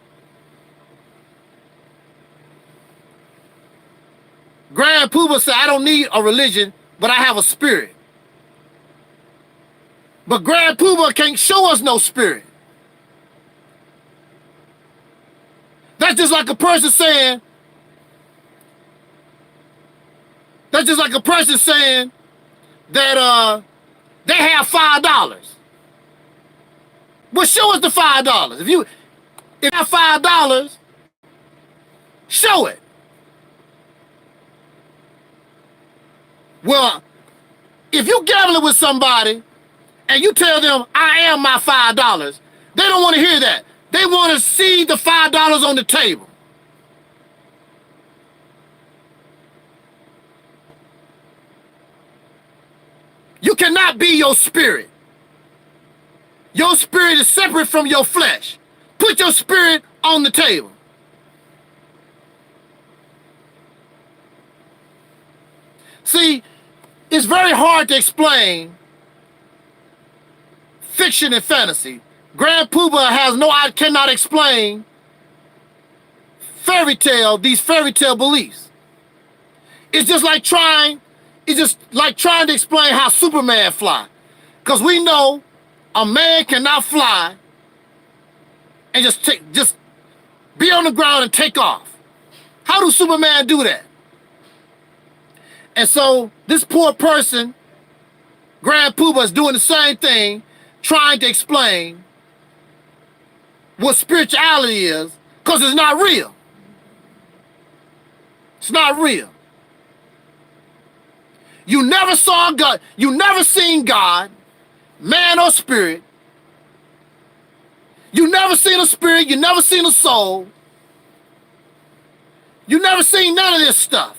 Grand Poobah said, I don't need a religion, but I have a spirit. But Grand Poobah can't show us no spirit. That's just like a person saying, that they have $5. Well, show us the $5. If you have $5, show it. Well, if you gambling with somebody and you tell them, I am my $5, they don't want to hear that. They want to see the $5 on the table. You cannot be your spirit. Your spirit is separate from your flesh. Put your spirit on the table. See, it's very hard to explain fiction and fantasy. Grand Poobah cannot explain these fairy tale beliefs. It's just like trying to explain how Superman fly. Because we know a man cannot fly and just be on the ground and take off. How do Superman do that? And so this poor person, Grand Poobah, is doing the same thing, trying to explain what spirituality is, because it's not real. It's not real. You never saw God. You never seen God, man or spirit. You never seen a spirit. You never seen a soul. You never seen none of this stuff.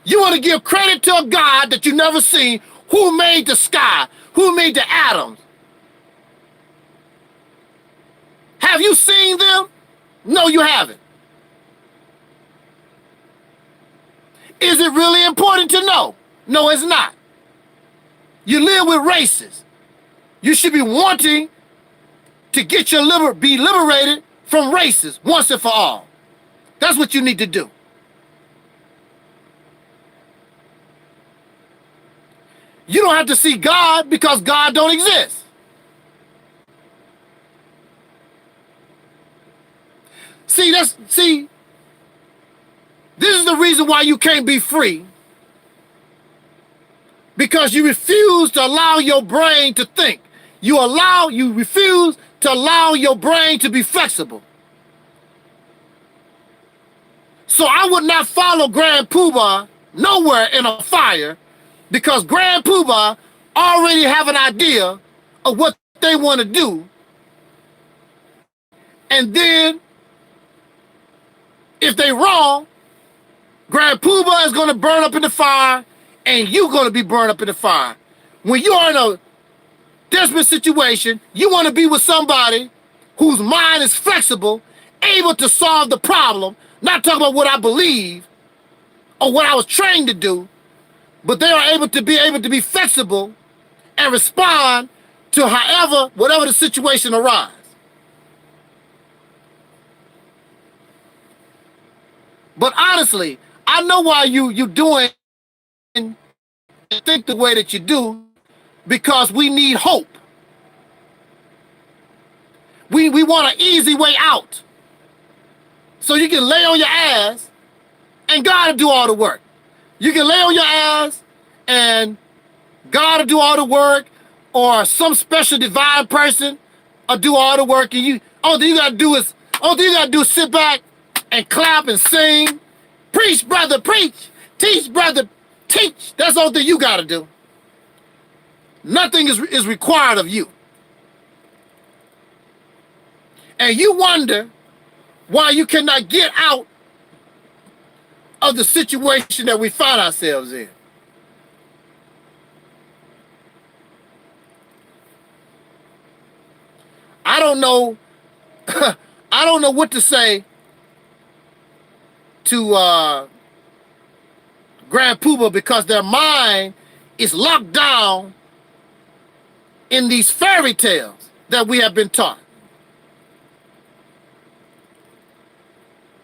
You want to give credit to a God that you never seen, who made the sky, who made the atoms. Have you seen them? No, you haven't. Is it really important to know? No, it's not. You live with races. You should be wanting to get be liberated from races once and for all. That's what you need to do. You don't have to see God because God don't exist. See, this is the reason why you can't be free. Because you refuse to allow your brain to think. You refuse to allow your brain to be flexible. So I would not follow Grand Poobah nowhere in a fire, because Grand Poobah already have an idea of what they want to do. And then, if they wrong, Grand Poobah is going to burn up in the fire, and you're going to be burned up in the fire. When you are in a desperate situation, you want to be with somebody whose mind is flexible, able to solve the problem, not talking about what I believe or what I was trained to do, but they are able to be flexible and respond to whatever the situation arises. But honestly, I know why you doing and think the way that you do, because we need hope. We want an easy way out, so you can lay on your ass and God will do all the work. You can lay on your ass and God will do all the work, or some special divine person will do all the work, and all you gotta do is sit back and clap and sing. Preach, brother, preach. Teach, brother, teach. That's all that you gotta do. Nothing is required of you. And you wonder why you cannot get out of the situation that we find ourselves in. I don't know. I don't know what to say to Grand Poobah, because their mind is locked down in these fairy tales that we have been taught.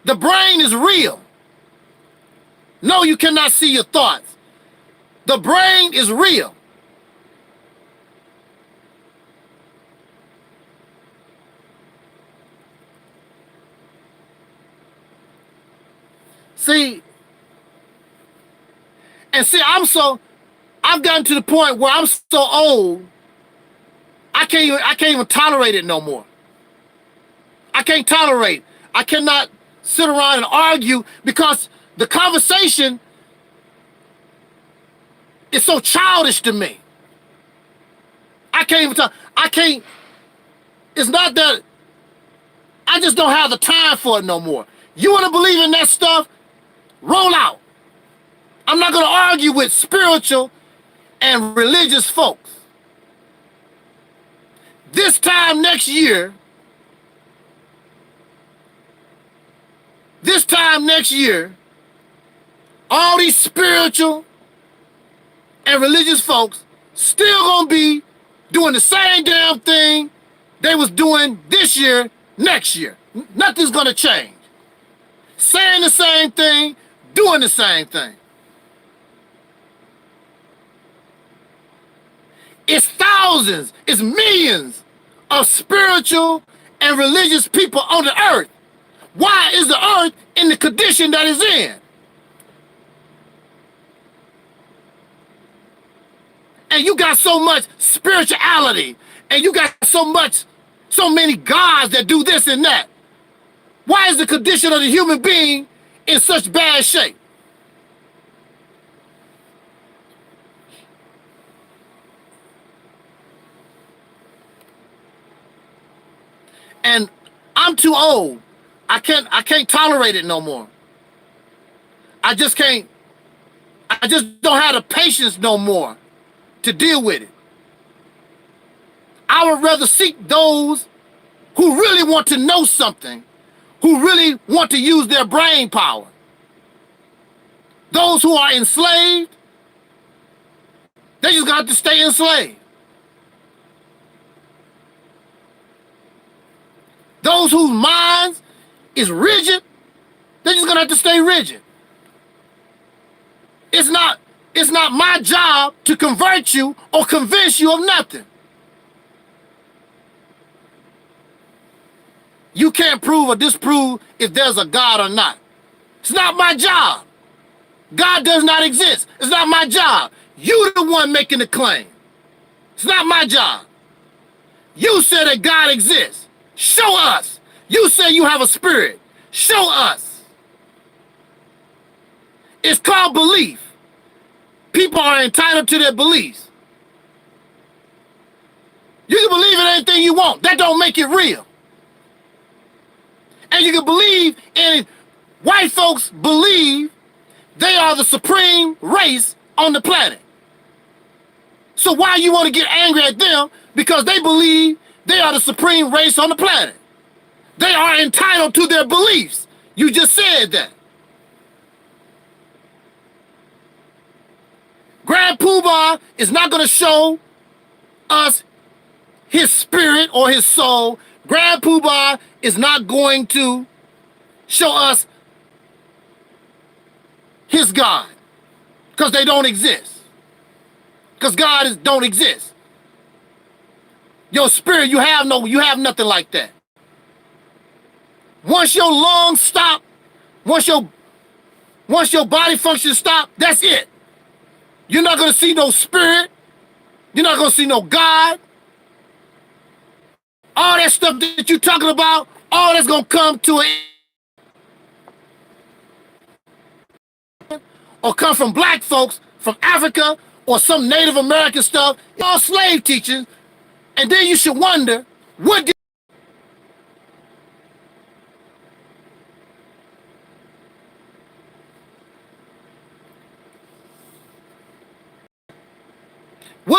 The brain is real. No, you cannot see your thoughts. The brain is real. See, I've gotten to the point where I'm so old, I can't even tolerate it no more. I can't tolerate. I cannot sit around and argue, because the conversation is so childish to me. I can't even talk. It's not that, I just don't have the time for it no more. You want to believe in that stuff? Roll out. I'm not going to argue with spiritual and religious folks. This time next year, all these spiritual and religious folks still going to be doing the same damn thing they was doing this year, next year. Nothing's going to change. Saying the same thing, doing the same thing. It's thousands, it's millions of spiritual and religious people on the earth. Why is the earth in the condition that it's in? And you got so much spirituality, and you got so many gods that do this and that. Why is the condition of the human being in such bad shape? And I'm too old. I can't tolerate it no more. I just don't have the patience no more to deal with it. I would rather seek those who really want to know something, who really want to use their brain power. Those who are enslaved, they just got to stay enslaved. Those whose minds is rigid, they're just gonna have to stay rigid. It's not my job to convert you or convince you of nothing. You can't prove or disprove if there's a God or not. It's not my job. God does not exist. It's not my job. You're the one making the claim. It's not my job. You said that God exists. Show us. You say you have a spirit. Show us. It's called belief. People are entitled to their beliefs. You can believe in anything you want. That don't make it real. And you can believe in, white folks believe they are the supreme race on the planet. So why you want to get angry at them? Because they believe they are the supreme race on the planet. They are entitled to their beliefs. You just said that. Grand Poobah is not going to show us his spirit or his soul. Grand Poobah is not going to show us his God, because they don't exist. Because God don't exist. Your spirit, you have nothing like that. Once your lungs stop, once your Once your body function stop, that's it. You're not going to see no spirit. You're not going to see no God. All that stuff that you're talking about, all that's going to come to an end. Or come from black folks from Africa or some Native American stuff. All slave teachings. And then you should wonder, what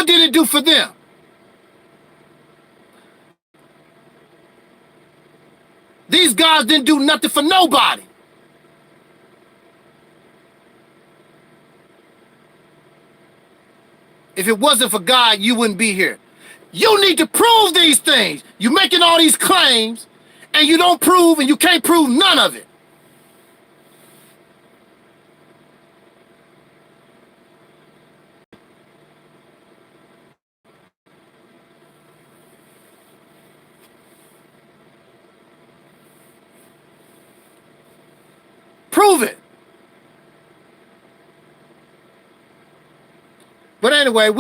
did it do for them? These guys didn't do nothing for nobody. If it wasn't for God, you wouldn't be here. You need to prove these things. You're making all these claims, and you don't prove, and you can't prove none of it. Prove it. But anyway,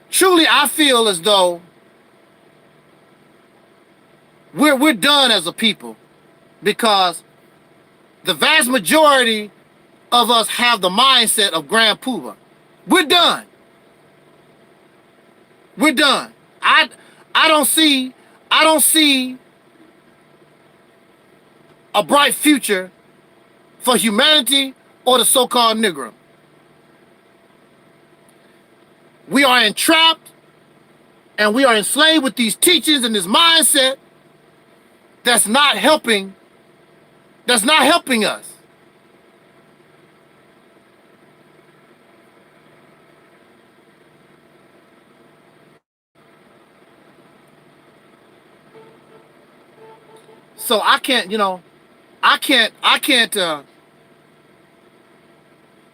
truly, I feel as though we're done as a people, because the vast majority of us have the mindset of Grand Poobah. We're done. We're done. I don't see a bright future for humanity or the so-called Negro. We are entrapped and we are enslaved with these teachings and this mindset that's not helping us. So I can't,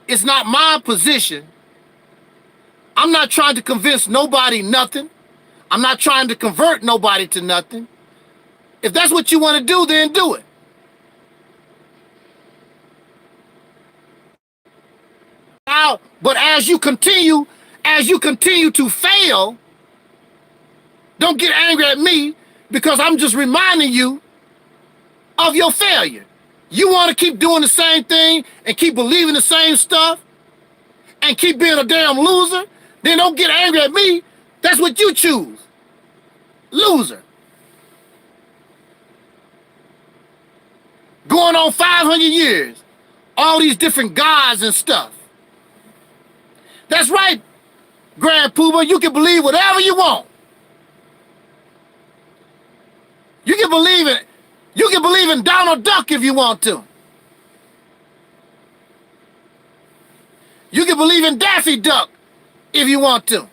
it's not my position. I'm not trying to convince nobody nothing. I'm not trying to convert nobody to nothing. If that's what you want to do, then do it. Now, but as you continue to fail, don't get angry at me, because I'm just reminding you of your failure. You want to keep doing the same thing and keep believing the same stuff and keep being a damn loser, then don't get angry at me. That's what you choose. Loser. Going on 500 years. All these different gods and stuff. That's right, Grand Poobah. You can believe whatever you want. You can believe it. You can believe in Donald Duck if you want to. You can believe in Daffy Duck if you want to.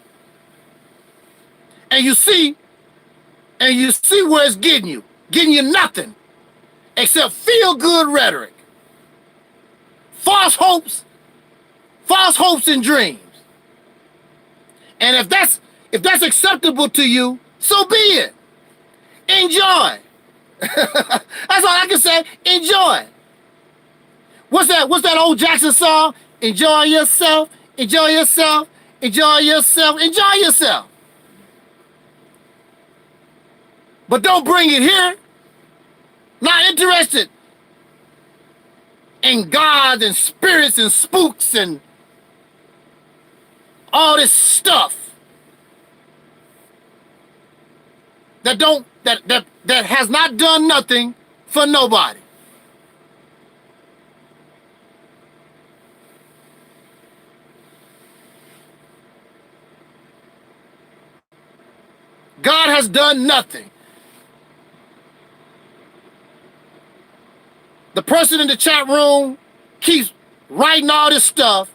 And you see where it's getting you nothing except feel-good rhetoric. False hopes and dreams. And if that's acceptable to you, so be it. Enjoy. That's all I can say. Enjoy. What's that old Jackson song? Enjoy yourself, enjoy yourself, enjoy yourself, enjoy yourself. But don't bring it here. Not interested in gods and spirits and spooks and all this stuff that has not done nothing for nobody. God has done nothing. The person in the chat room keeps writing all this stuff.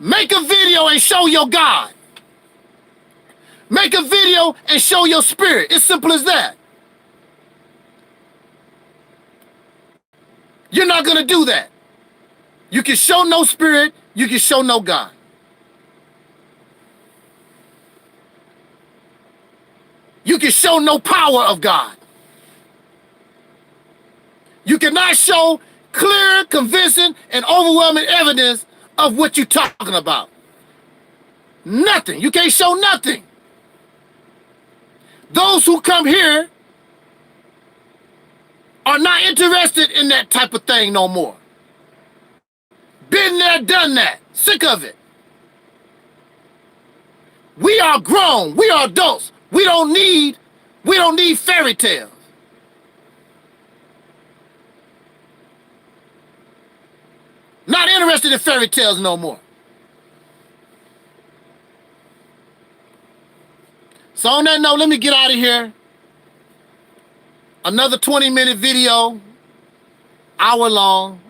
Make a video and show your God. Make a video and show your spirit. It's simple as that. You're not going to do that. You can show no spirit. You can show no God. You can show no power of God. You cannot show clear, convincing, and overwhelming evidence of what you're talking about. Nothing. You can't show nothing. Those who come here are not interested in that type of thing no more. Been there, done that. Sick of it. We are grown. We are adults. We don't need fairy tales. Not interested in fairy tales no more. So on that note, let me get out of here. Another 20-minute video, hour long.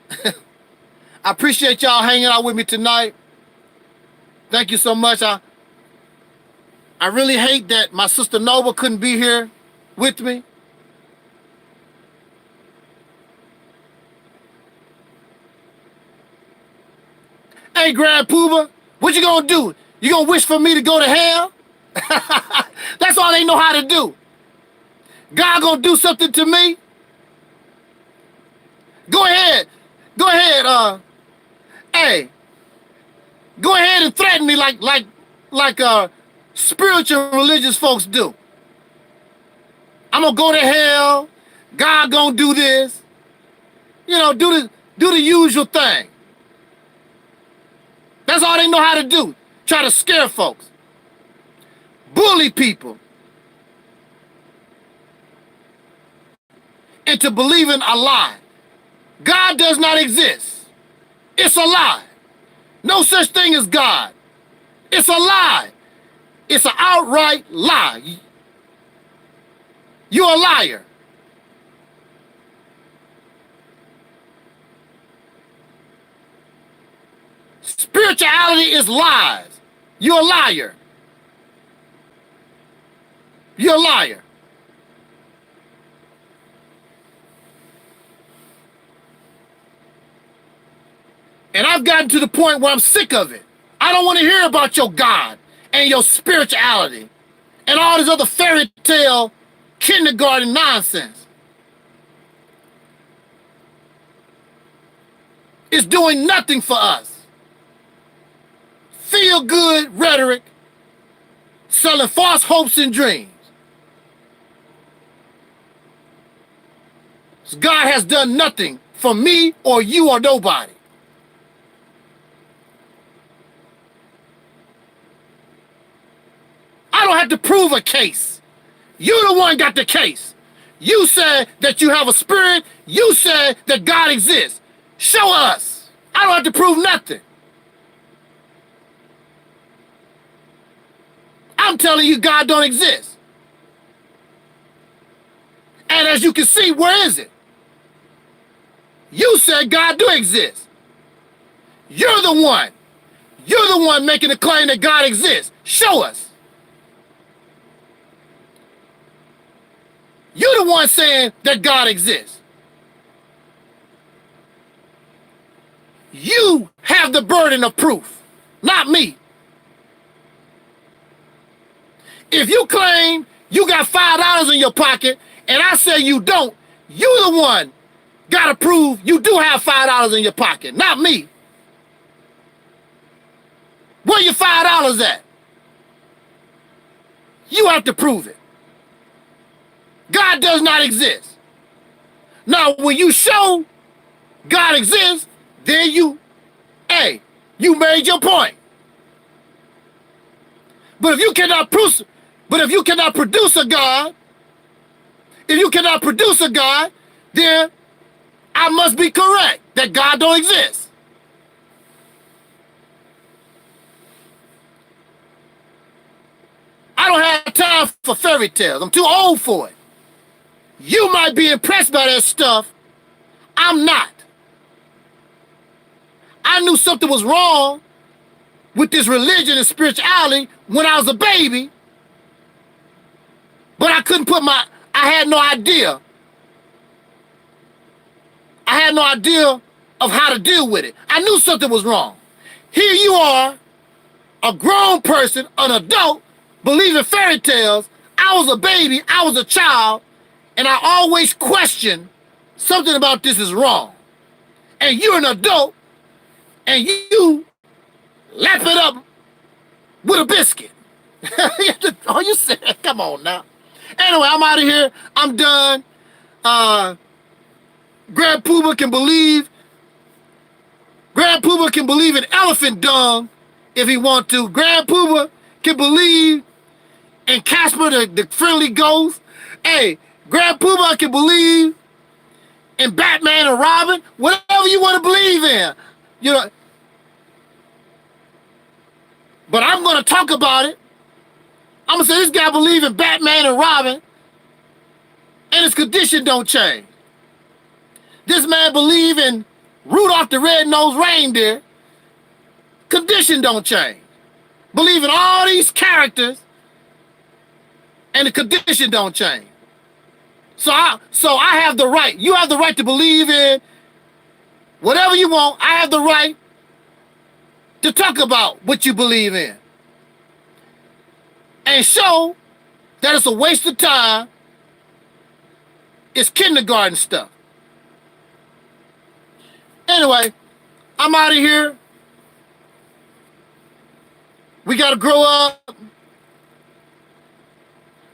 I appreciate y'all hanging out with me tonight. Thank you so much. I really hate that my sister Nova couldn't be here with me. Hey, Grand Pooba, what you gonna do? You gonna wish for me to go to hell? That's all they know how to do. God gonna do something to me? Go ahead. Go ahead, hey. Go ahead and threaten me like spiritual religious folks do. I'm gonna go to hell. God gonna do this. You know, do the usual thing. That's all they know how to do. Try to scare folks. Bully people into believing a lie. God does not exist. It's a lie. No such thing as God. It's a lie. It's an outright lie. You're a liar. Spirituality is lies. You're a liar. You're a liar. And I've gotten to the point where I'm sick of it. I don't want to hear about your God and your spirituality and all this other fairy tale kindergarten nonsense. It's doing nothing for us. Feel good rhetoric, selling false hopes and dreams. God has done nothing for me or you or nobody. I don't have to prove a case. You're the one got the case. You said that you have a spirit. You said that God exists. Show us. I don't have to prove nothing. I'm telling you God don't exist. And as you can see, where is it? You said God do exist. You're the one. You're the one making the claim that God exists. Show us. You're the one saying that God exists. You have the burden of proof, not me. If you claim you got $5 in your pocket and I say you don't, you're the one gotta prove you do have $5 in your pocket, not me. Where your $5 at? You have to prove it. God does not exist. Now, when you show God exists, then you made your point. But if you cannot produce a God, then I must be correct that God don't exist. I don't have time for fairy tales. I'm too old for it. You might be impressed by that stuff. I'm not. I knew something was wrong with this religion and spirituality when I was a baby, but I had no idea. I had no idea of how to deal with it. I knew something was wrong. Here you are, a grown person, an adult, believing fairy tales. I I was a baby, I was a child, and I always questioned something about this is wrong. And you're an adult, and you lap it up with a biscuit. Oh, you said, come on now. Anyway, I'm out of here. I'm done. Grand Pooba can believe in elephant dung if he want to. Grand Pooba can believe in Casper the friendly ghost. Hey, Grand Pooba can believe in Batman and Robin. Whatever you want to believe in. You know. But I'm going to talk about it. I'm going to say this guy believe in Batman and Robin, and his condition don't change. This man believe in Rudolph the Red-Nosed Reindeer, condition don't change. Believe in all these characters, and the condition don't change. So I have the right. You have the right to believe in whatever you want. I have the right to talk about what you believe in and show that it's a waste of time. It's kindergarten stuff. Anyway, I'm out of here. We got to grow up.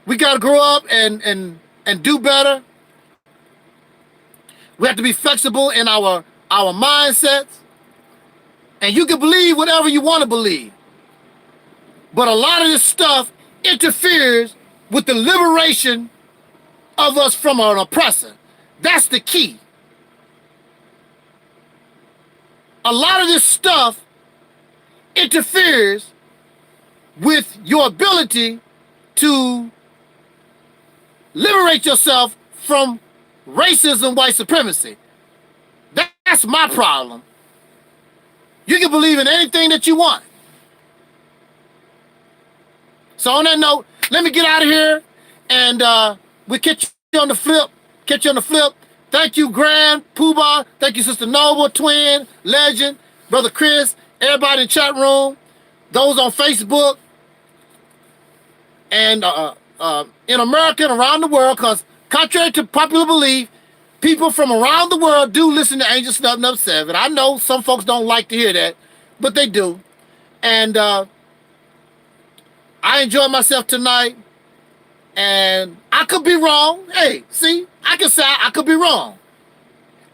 We got to grow up and do better. We have to be flexible in our mindsets. And you can believe whatever you want to believe. But a lot of this stuff interferes with the liberation of us from an oppressor. That's the key. A lot of this stuff interferes with your ability to liberate yourself from racism, white supremacy. That's my problem. You can believe in anything that you want. So on that note, let me get out of here, and we'll catch you on the flip. Thank you, Grand Poobah. Thank you, Sister Noble, Twin, Legend, Brother Chris, everybody in the chat room, those on Facebook, and in America and around the world, because contrary to popular belief, people from around the world do listen to Angel Snub Nub 7. I know some folks don't like to hear that, but they do. And I enjoyed myself tonight. And I could be wrong. Hey, see, I can say I could be wrong.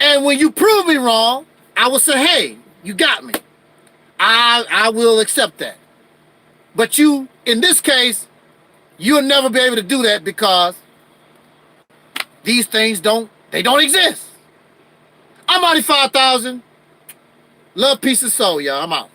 And when you prove me wrong, I will say, hey, you got me. I will accept that. But you, in this case, you'll never be able to do that because these things don't exist. I'm Mighty 5000. Love, peace, and soul, y'all. I'm out.